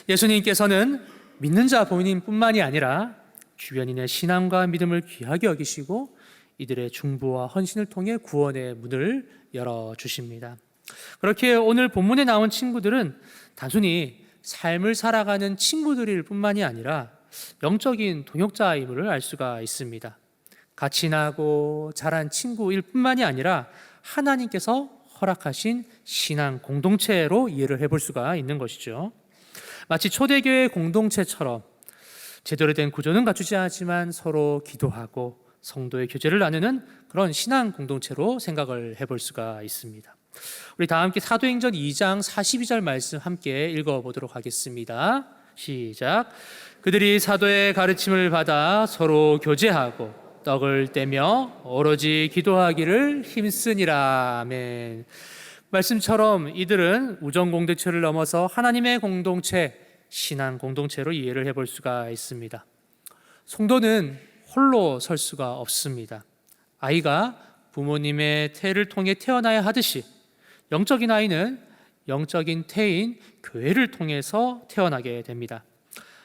예수님께서는 믿는 자 본인뿐만이 아니라 주변인의 신앙과 믿음을 귀하게 여기시고 이들의 중보와 헌신을 통해 구원의 문을 열어주십니다. 그렇게 오늘 본문에 나온 친구들은 단순히 삶을 살아가는 친구들일 뿐만이 아니라 영적인 동역자임을 알 수가 있습니다. 같이 나고 자란 친구일 뿐만이 아니라 하나님께서 허락하신 신앙 공동체로 이해를 해볼 수가 있는 것이죠. 마치 초대교회 공동체처럼 제대로 된 구조는 갖추지 않지만 서로 기도하고 성도의 교제를 나누는 그런 신앙 공동체로 생각을 해볼 수가 있습니다. 우리 다 함께 사도행전 2장 42절 말씀 함께 읽어보도록 하겠습니다. 시작. 그들이 사도의 가르침을 받아 서로 교제하고 떡을 떼며 오로지 기도하기를 힘쓰니라. 아멘. 말씀처럼 이들은 우정 공동체를 넘어서 하나님의 공동체, 신앙 공동체로 이해를 해볼 수가 있습니다. 성도는 홀로 설 수가 없습니다. 아이가 부모님의 태를 통해 태어나야 하듯이 영적인 아이는 영적인 태인 교회를 통해서 태어나게 됩니다.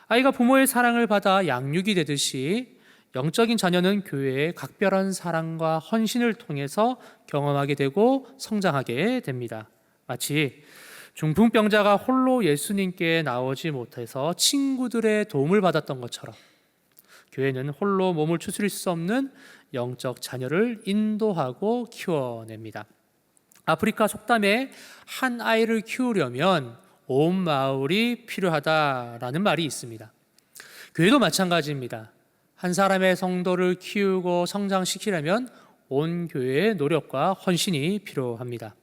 아이가 부모의 사랑을 받아 양육이 되듯이 영적인 자녀는 교회의 각별한 사랑과 헌신을 통해서 경험하게 되고 성장하게 됩니다. 마치 중풍병자가 홀로 예수님께 나오지 못해서 친구들의 도움을 받았던 것처럼 교회는 홀로 몸을 추스릴 수 없는 영적 자녀를 인도하고 키워냅니다. 아프리카 속담에 한 아이를 키우려면 온 마을이 필요하다라는 말이 있습니다. 교회도 마찬가지입니다. 한 사람의 성도를 키우고 성장시키려면 온 교회의 노력과 헌신이 필요합니다.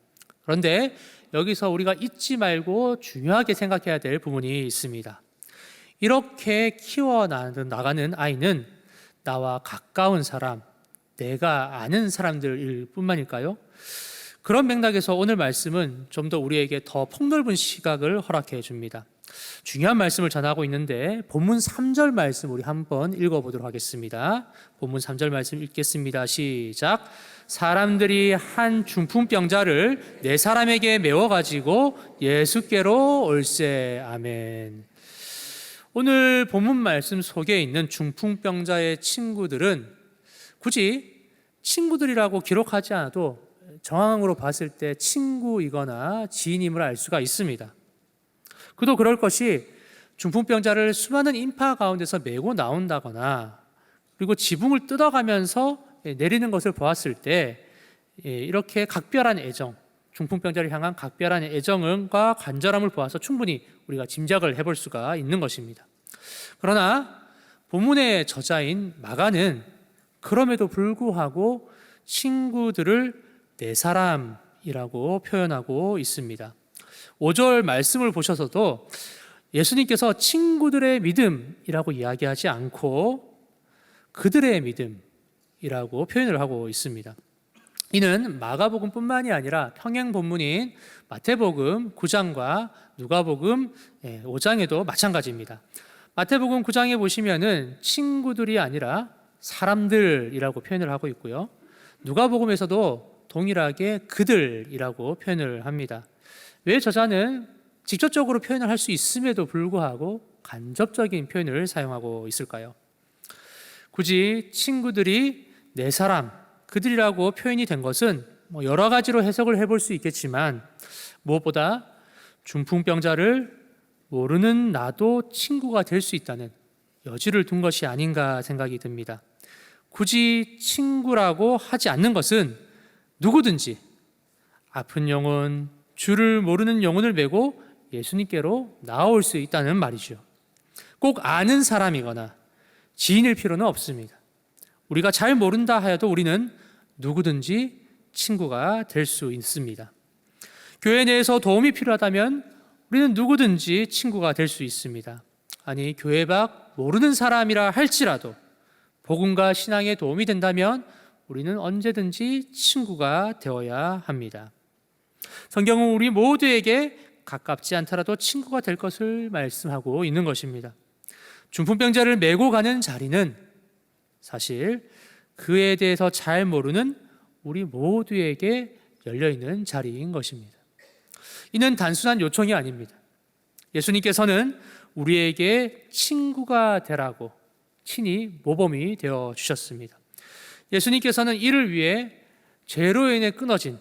그런데 여기서 우리가 잊지 말고 중요하게 생각해야 될 부분이 있습니다. 이렇게 키워나가는 아이는 나와 가까운 사람, 내가 아는 사람들일 뿐만일까요? 그런 맥락에서 오늘 말씀은 좀 더 우리에게 더 폭넓은 시각을 허락해 줍니다. 중요한 말씀을 전하고 있는데 본문 3절 말씀 우리 한번 읽어보도록 하겠습니다. 본문 3절 말씀 읽겠습니다. 시작. 사람들이 한 중풍병자를 네 사람에게 메워가지고 예수께로 올세. 아멘. 오늘 본문 말씀 속에 있는 중풍병자의 친구들은 굳이 친구들이라고 기록하지 않아도 정황으로 봤을 때 친구이거나 지인임을 알 수가 있습니다. 그도 그럴 것이 중풍병자를 수많은 인파 가운데서 메고 나온다거나 그리고 지붕을 뜯어가면서 내리는 것을 보았을 때 이렇게 각별한 애정, 중풍병자를 향한 각별한 애정과 간절함을 보아서 충분히 우리가 짐작을 해볼 수가 있는 것입니다. 그러나 본문의 저자인 마가는 그럼에도 불구하고 친구들을 네 사람이 사람이라고 표현하고 있습니다. 5절 말씀을 보셔서도 예수님께서 친구들의 믿음이라고 이야기하지 않고 그들의 믿음이라고 표현을 하고 있습니다. 이는 마가복음뿐만이 아니라 평행 본문인 마태복음 9장과 누가복음 5장에도 마찬가지입니다. 마태복음 9장에 보시면은 친구들이 아니라 사람들이라고 표현을 하고 있고요. 누가복음에서도 동일하게 그들이라고 표현을 합니다. 왜 저자는 직접적으로 표현을 할 수 있음에도 불구하고 간접적인 표현을 사용하고 있을까요? 굳이 친구들이 내 사람, 그들이라고 표현이 된 것은 여러 가지로 해석을 해볼 수 있겠지만 무엇보다 중풍병자를 모르는 나도 친구가 될 수 있다는 여지를 둔 것이 아닌가 생각이 듭니다. 굳이 친구라고 하지 않는 것은 누구든지 아픈 영혼, 주를 모르는 영혼을 메고 예수님께로 나올 수 있다는 말이죠. 꼭 아는 사람이거나 지인일 필요는 없습니다. 우리가 잘 모른다 하여도 우리는 누구든지 친구가 될 수 있습니다. 교회 내에서 도움이 필요하다면 우리는 누구든지 친구가 될 수 있습니다. 아니, 교회 밖 모르는 사람이라 할지라도 복음과 신앙에 도움이 된다면 우리는 언제든지 친구가 되어야 합니다. 성경은 우리 모두에게 가깝지 않더라도 친구가 될 것을 말씀하고 있는 것입니다. 중풍병자를 메고 가는 자리는 사실 그에 대해서 잘 모르는 우리 모두에게 열려있는 자리인 것입니다. 이는 단순한 요청이 아닙니다. 예수님께서는 우리에게 친구가 되라고 친히 모범이 되어 주셨습니다. 예수님께서는 이를 위해 죄로 인해 끊어진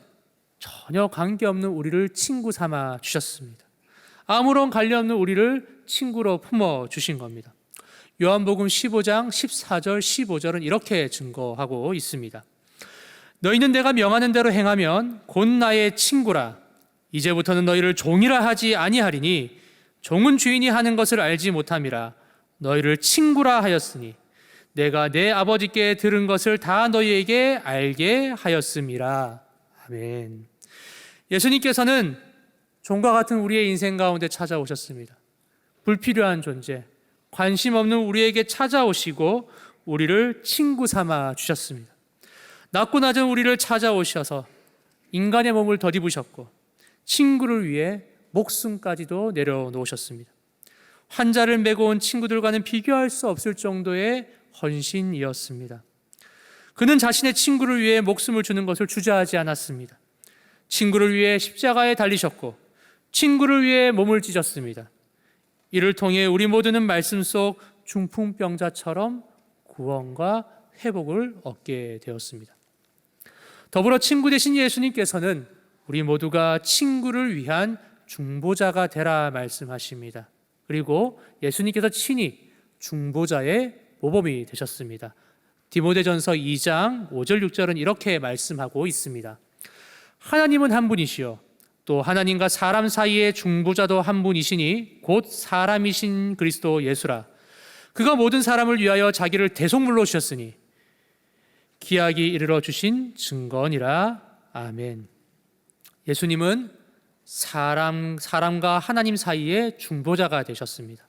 전혀 관계없는 우리를 친구 삼아 주셨습니다. 아무런 관련 없는 우리를 친구로 품어 주신 겁니다. 요한복음 15장 14절 15절은 이렇게 증거하고 있습니다. 너희는 내가 명하는 대로 행하면 곧 나의 친구라. 이제부터는 너희를 종이라 하지 아니하리니 종은 주인이 하는 것을 알지 못함이라. 너희를 친구라 하였으니 내가 내 아버지께 들은 것을 다 너희에게 알게 하였음이라. 아멘. 예수님께서는 종과 같은 우리의 인생 가운데 찾아오셨습니다. 불필요한 존재, 관심 없는 우리에게 찾아오시고 우리를 친구 삼아 주셨습니다. 낮고 낮은 우리를 찾아오셔서 인간의 몸을 덧입으셨고 친구를 위해 목숨까지도 내려놓으셨습니다. 환자를 메고 온 친구들과는 비교할 수 없을 정도의 헌신이었습니다. 그는 자신의 친구를 위해 목숨을 주는 것을 주저하지 않았습니다. 친구를 위해 십자가에 달리셨고 친구를 위해 몸을 찢었습니다. 이를 통해 우리 모두는 말씀 속 중풍병자처럼 구원과 회복을 얻게 되었습니다. 더불어 친구 되신 예수님께서는 우리 모두가 친구를 위한 중보자가 되라 말씀하십니다. 그리고 예수님께서 친히 중보자의 모범이 되셨습니다. 디모데전서 2장 5절 6절은 이렇게 말씀하고 있습니다. 하나님은 한 분이시요 또 하나님과 사람 사이의 중보자도 한 분이시니 곧 사람이신 그리스도 예수라. 그가 모든 사람을 위하여 자기를 대속물로 주셨으니 기약이 이르러 주신 증거니라. 아멘. 예수님은 사람과 하나님 사이의 중보자가 되셨습니다.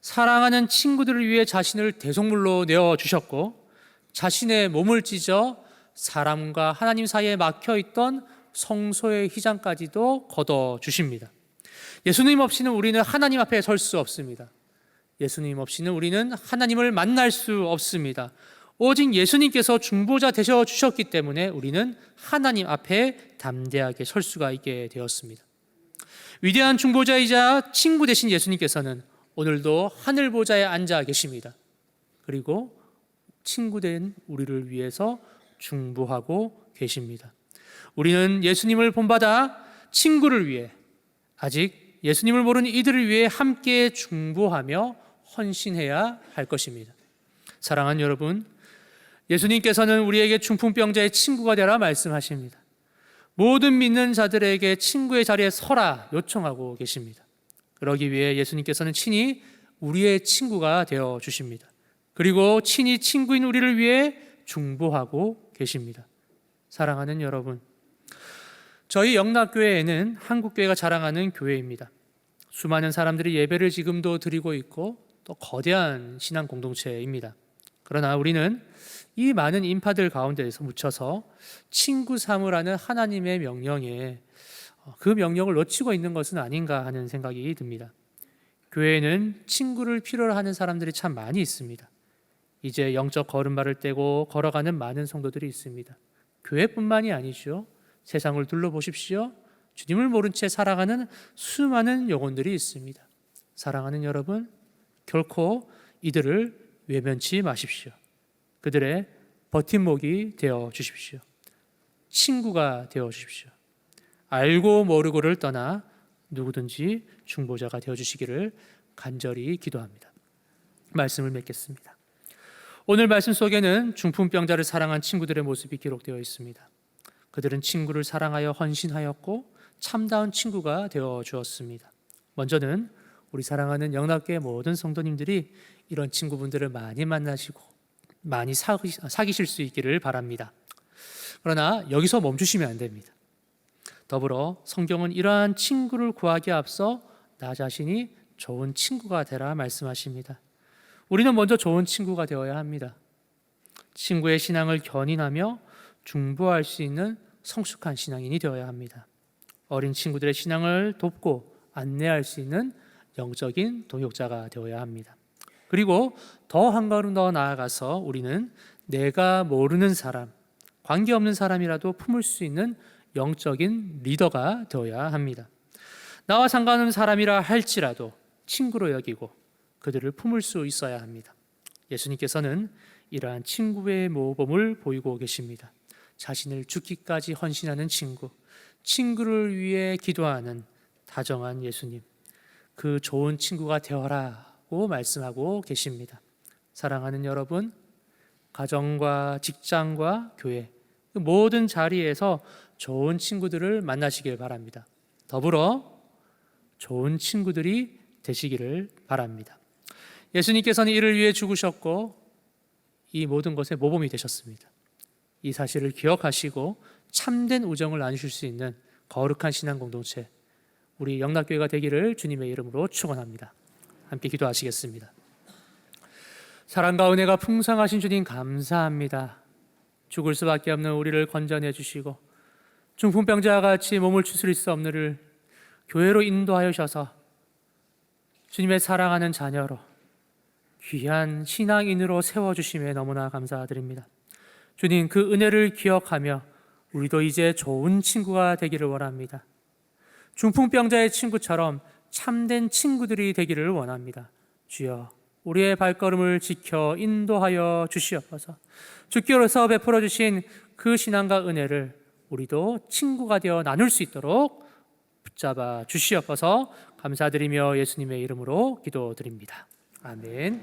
사랑하는 친구들을 위해 자신을 대속물로 내어주셨고 자신의 몸을 찢어 사람과 하나님 사이에 막혀있던 성소의 휘장까지도 걷어주십니다. 예수님 없이는 우리는 하나님 앞에 설 수 없습니다. 예수님 없이는 우리는 하나님을 만날 수 없습니다. 오직 예수님께서 중보자 되셔 주셨기 때문에 우리는 하나님 앞에 담대하게 설 수가 있게 되었습니다. 위대한 중보자이자 친구 되신 예수님께서는 오늘도 하늘 보좌에 앉아 계십니다. 그리고 친구된 우리를 위해서 중보하고 계십니다. 우리는 예수님을 본받아 친구를 위해 아직 예수님을 모르는 이들을 위해 함께 중보하며 헌신해야 할 것입니다. 사랑하는 여러분, 예수님께서는 우리에게 중풍병자의 친구가 되라 말씀하십니다. 모든 믿는 자들에게 친구의 자리에 서라 요청하고 계십니다. 그러기 위해 예수님께서는 친히 우리의 친구가 되어 주십니다. 그리고 친히 친구인 우리를 위해 중보하고 계십니다. 사랑하는 여러분, 저희 영락교회에는 한국교회가 자랑하는 교회입니다. 수많은 사람들이 예배를 지금도 드리고 있고 또 거대한 신앙 공동체입니다. 그러나 우리는 이 많은 인파들 가운데에서 묻혀서 친구 삼으라는 하나님의 명령에 그 명령을 놓치고 있는 것은 아닌가 하는 생각이 듭니다. 교회에는 친구를 필요로 하는 사람들이 참 많이 있습니다. 이제 영적 걸음발을 떼고 걸어가는 많은 성도들이 있습니다. 교회뿐만이 아니죠. 세상을 둘러보십시오. 주님을 모른 채 살아가는 수많은 영혼들이 있습니다. 사랑하는 여러분, 결코 이들을 외면치 마십시오. 그들의 버팀목이 되어 주십시오. 친구가 되어 주십시오. 알고 모르고를 떠나 누구든지 중보자가 되어 주시기를 간절히 기도합니다. 말씀을 맺겠습니다. 오늘 말씀 속에는 중풍병자를 사랑한 친구들의 모습이 기록되어 있습니다. 그들은 친구를 사랑하여 헌신하였고 참다운 친구가 되어 주었습니다. 먼저는 우리 사랑하는 영락교회 모든 성도님들이 이런 친구분들을 많이 만나시고 많이 사귀실 수 있기를 바랍니다. 그러나 여기서 멈추시면 안 됩니다. 더불어 성경은 이러한 친구를 구하기에 앞서 나 자신이 좋은 친구가 되라 말씀하십니다. 우리는 먼저 좋은 친구가 되어야 합니다. 친구의 신앙을 견인하며 중보할 수 있는 성숙한 신앙인이 되어야 합니다. 어린 친구들의 신앙을 돕고 안내할 수 있는 영적인 동역자가 되어야 합니다. 그리고 더 한 걸음 더 나아가서 우리는 내가 모르는 사람, 관계없는 사람이라도 품을 수 있는 영적인 리더가 되어야 합니다. 나와 상관없는 사람이라 할지라도 친구로 여기고 그들을 품을 수 있어야 합니다. 예수님께서는 이러한 친구의 모범을 보이고 계십니다. 자신을 죽기까지 헌신하는 친구, 친구를 위해 기도하는 다정한 예수님, 그 좋은 친구가 되어라고 말씀하고 계십니다. 사랑하는 여러분, 가정과 직장과 교회, 그 모든 자리에서 좋은 친구들을 만나시길 바랍니다. 더불어 좋은 친구들이 되시기를 바랍니다. 예수님께서는 이를 위해 죽으셨고 이 모든 것의 모범이 되셨습니다. 이 사실을 기억하시고 참된 우정을 나누실 수 있는 거룩한 신앙 공동체, 우리 영락교회가 되기를 주님의 이름으로 축원합니다. 함께 기도하시겠습니다. 사랑과 은혜가 풍성하신 주님 감사합니다. 죽을 수밖에 없는 우리를 건져내 주시고 중풍병자와 같이 몸을 추스릴 수 없는 이를 교회로 인도하여 주셔서 주님의 사랑하는 자녀로 귀한 신앙인으로 세워주심에 너무나 감사드립니다. 주님, 그 은혜를 기억하며 우리도 이제 좋은 친구가 되기를 원합니다. 중풍병자의 친구처럼 참된 친구들이 되기를 원합니다. 주여, 우리의 발걸음을 지켜 인도하여 주시옵소서. 주께로서 베풀어 주신 그 신앙과 은혜를 우리도 친구가 되어 나눌 수 있도록 붙잡아 주시옵소서. 감사드리며 예수님의 이름으로 기도드립니다. 아멘.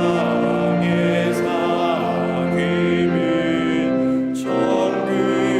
사랑의 사귐은 천국에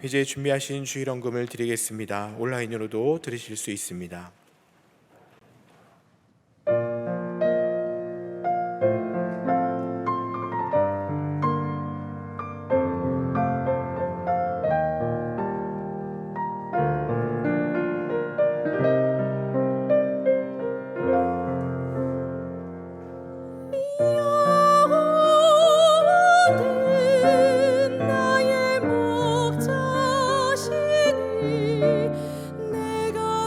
이제 준비하신 주일헌금을 드리겠습니다. 온라인으로도 들으실 수 있습니다. 나의 목자시니 내가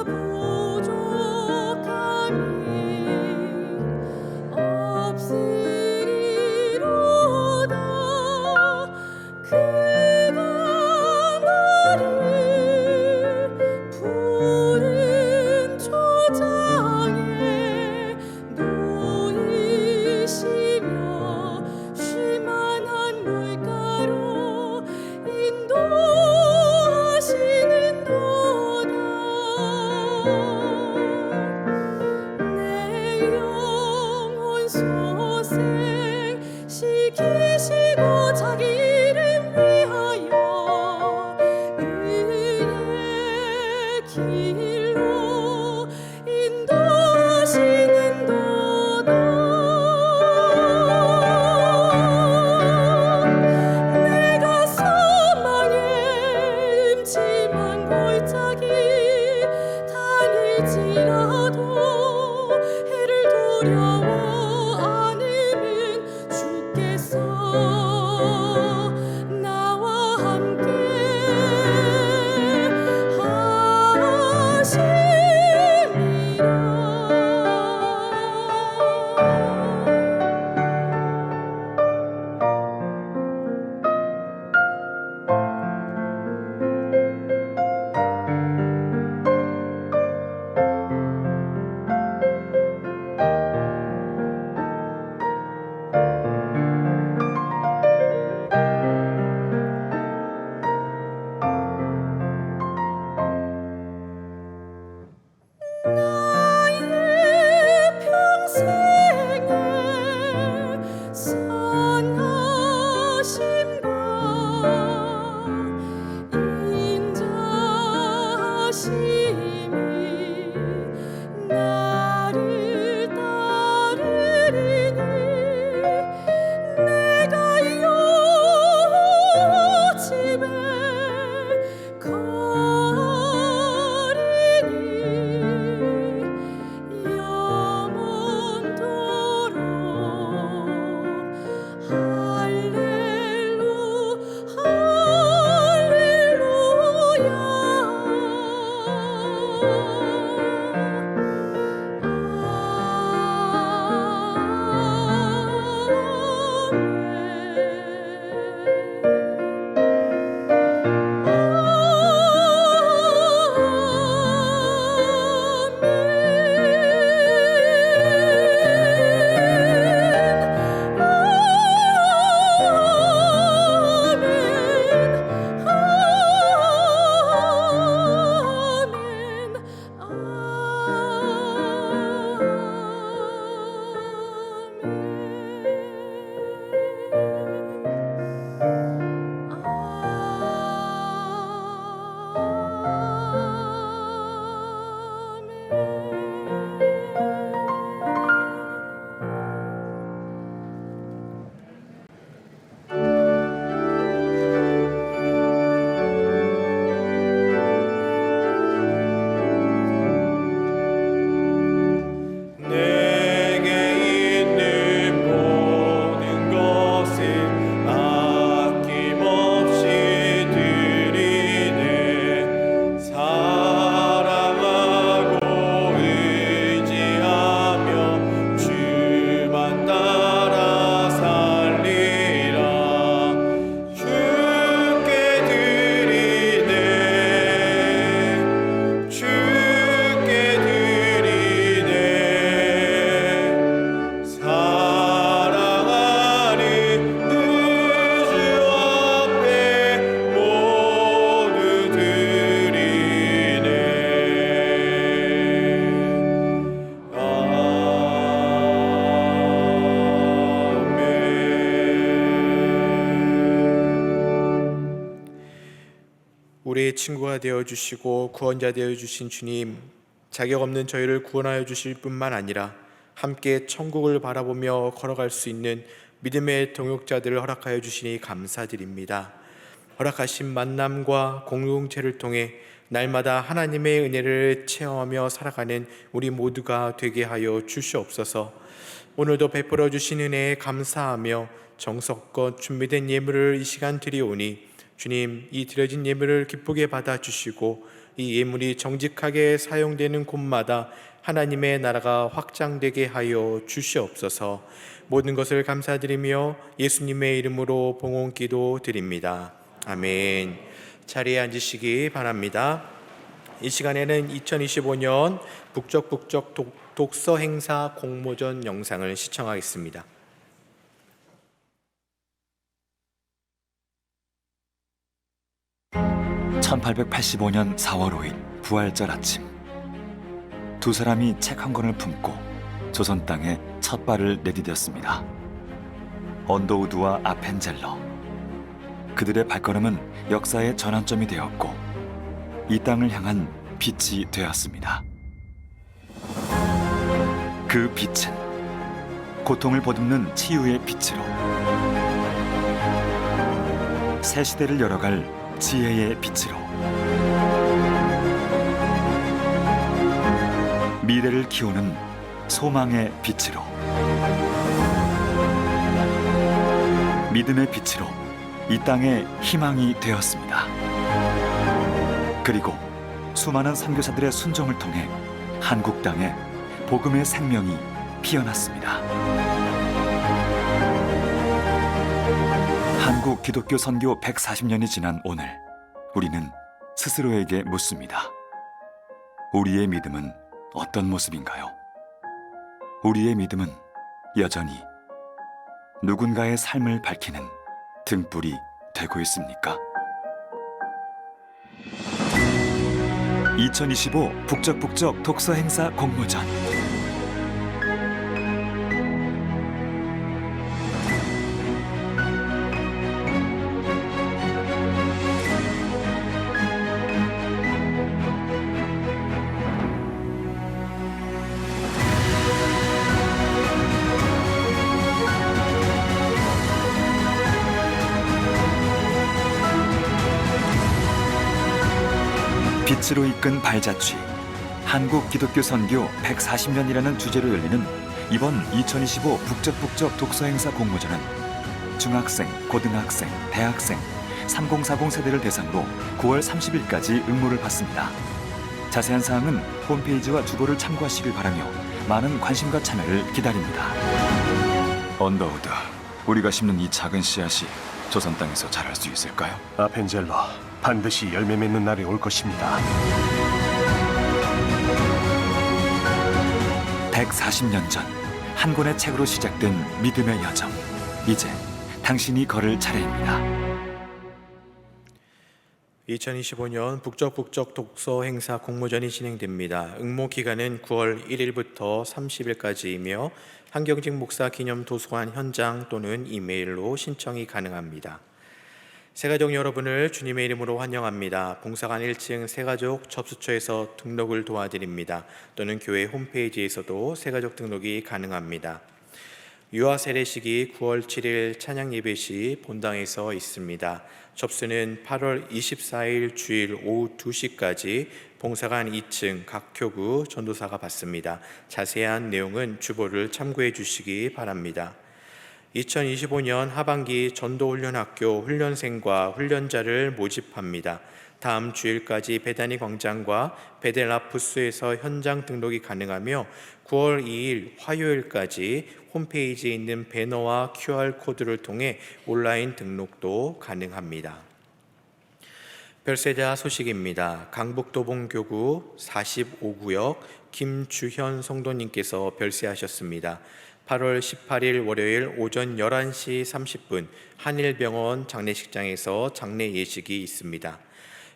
우리의 친구가 되어 주시고 구원자 되어 주신 주님, 자격 없는 저희를 구원하여 주실 뿐만 아니라 함께 천국을 바라보며 걸어갈 수 있는 믿음의 동역자들을 허락하여 주시니 감사드립니다. 허락하신 만남과 공동체를 통해 날마다 하나님의 은혜를 체험하며 살아가는 우리 모두가 되게 하여 주시옵소서. 오늘도 베풀어 주신 은혜에 감사하며 정성껏 준비된 예물을 이 시간 드리오니 주님, 이 드려진 예물을 기쁘게 받아주시고 이 예물이 정직하게 사용되는 곳마다 하나님의 나라가 확장되게 하여 주시옵소서. 모든 것을 감사드리며 예수님의 이름으로 봉헌기도 드립니다. 아멘. 자리에 앉으시기 바랍니다. 이 시간에는 2025년 북적북적 독서 행사 공모전 영상을 시청하겠습니다. 1885년 4월 5일 부활절 아침, 두 사람이 책 한 권을 품고 조선 땅에 첫 발을 내디뎠습니다. 언더우드와 아펜젤러. 그들의 발걸음은 역사의 전환점이 되었고 이 땅을 향한 빛이 되었습니다. 그 빛은 고통을 보듬는 치유의 빛으로, 새 시대를 열어갈 지혜의 빛으로, 미래를 키우는 소망의 빛으로, 믿음의 빛으로 이 땅에 희망이 되었습니다. 그리고 수많은 선교사들의 순종을 통해 한국 땅에 복음의 생명이 피어났습니다. 한국 기독교 선교 140년이 지난 오늘, 우리는 스스로에게 묻습니다. 우리의 믿음은 어떤 모습인가요? 우리의 믿음은 여전히 누군가의 삶을 밝히는 등불이 되고 있습니까? 2025 북적북적 독서 행사 공모전. 빛으로 이끈 발자취, 한국 기독교 선교 140년이라는 주제로 열리는 이번 2025 북적북적 독서행사 공모전은 중학생, 고등학생, 대학생, 3040 세대를 대상으로 9월 30일까지 응모를 받습니다. 자세한 사항은 홈페이지와 주보를 참고하시길 바라며 많은 관심과 참여를 기다립니다. 언더우드, 우리가 심는 이 작은 씨앗이 조선 땅에서 자랄 수 있을까요? 아펜젤러, 반드시 열매 맺는 날이 올 것입니다. 140년 전 한 권의 책으로 시작된 믿음의 여정, 이제 당신이 걸을 차례입니다. 2025년 북적북적 독서 행사 공모전이 진행됩니다. 응모 기간은 9월 1일부터 30일까지이며 한경직 목사 기념 도서관 현장 또는 이메일로 신청이 가능합니다. 새가족 여러분을 주님의 이름으로 환영합니다. 봉사관 1층 새가족 접수처에서 등록을 도와드립니다. 또는 교회 홈페이지에서도 새가족 등록이 가능합니다. 유아 세례식이 9월 7일 찬양 예배 시 본당에서 있습니다. 접수는 8월 24일 주일 오후 2시까지 봉사관 2층 각 교구 전도사가 받습니다. 자세한 내용은 주보를 참고해 주시기 바랍니다. 2025년 하반기 전도훈련학교 훈련생과 훈련자를 모집합니다. 다음 주일까지 베다니 광장과 베델라푸스에서 현장 등록이 가능하며 9월 2일 화요일까지 홈페이지에 있는 배너와 QR코드를 통해 온라인 등록도 가능합니다. 별세자 소식입니다. 강북도봉교구 45구역 김주현 성도님께서 별세하셨습니다. 8월 18일 월요일 오전 11시 30분 한일병원 장례식장에서 장례 예식이 있습니다.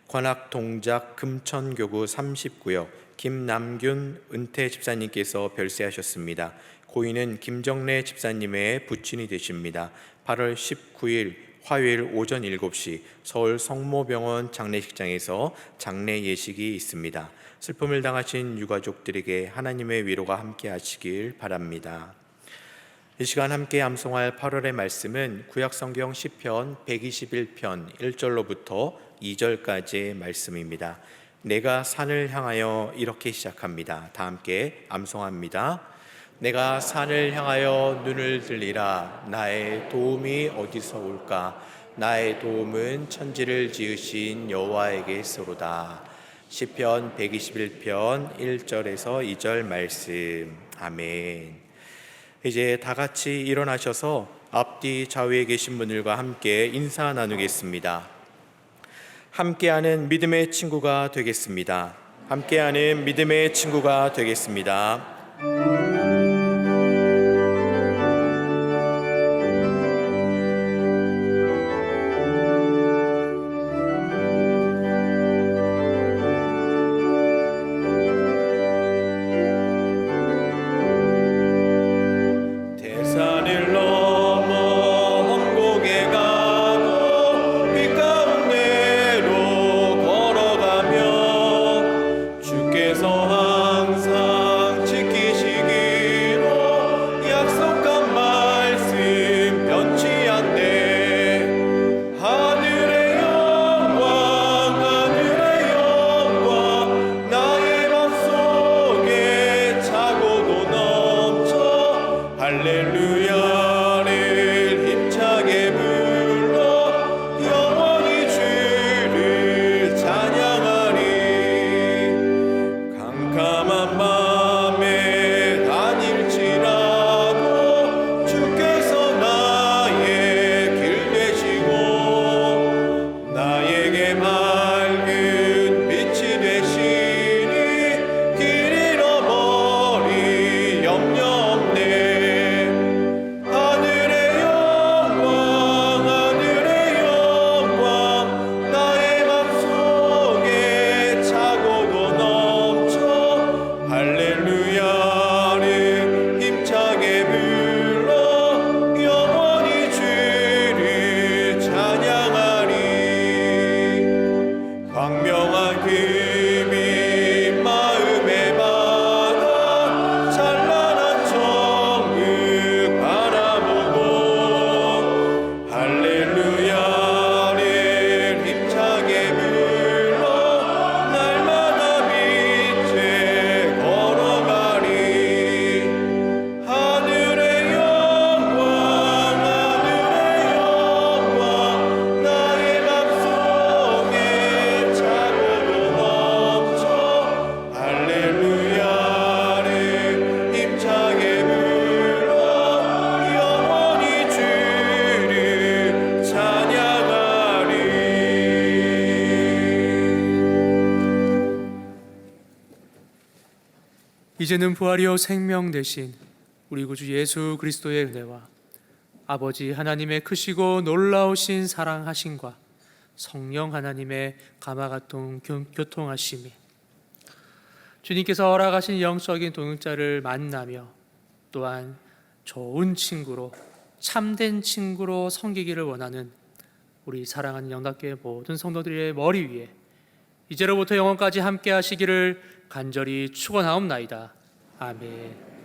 관악동작 금천교구 30구역 김남균 은퇴 집사님께서 별세하셨습니다. 고인은 김정래 집사님의 부친이 되십니다. 8월 19일 화요일 오전 7시 서울 성모병원 장례식장에서 장례 예식이 있습니다. 슬픔을 당하신 유가족들에게 하나님의 위로가 함께 하시길 바랍니다. 이 시간 함께 암송할 8월의 말씀은 구약성경 시편 121편 1절로부터 2절까지의 말씀입니다. 내가 산을 향하여 이렇게 시작합니다. 다 함께 암송합니다. 내가 산을 향하여 눈을 들리라. 나의 도움이 어디서 올까? 나의 도움은 천지를 지으신 여호와에게서로다. 시편 121편 1절에서 2절 말씀. 아멘. 이제 다 같이 일어나셔서 앞뒤 좌우에 계신 분들과 함께 인사 나누겠습니다. 함께하는 믿음의 친구가 되겠습니다. 함께하는 믿음의 친구가 되겠습니다. 이제는 부활이요 생명 되신 우리 구주 예수 그리스도의 은혜와 아버지 하나님의 크시고 놀라우신 사랑하심과 성령 하나님의 감화같은 교통하심이 주님께서 허락하신 영적인 동역자를 만나며 또한 좋은 친구로 참된 친구로 섬기기를 원하는 우리 사랑하는 영답교회 모든 성도들의 머리 위에 이제로부터 영원까지 함께 하시기를 간절히 축원하옵나이다. 아멘.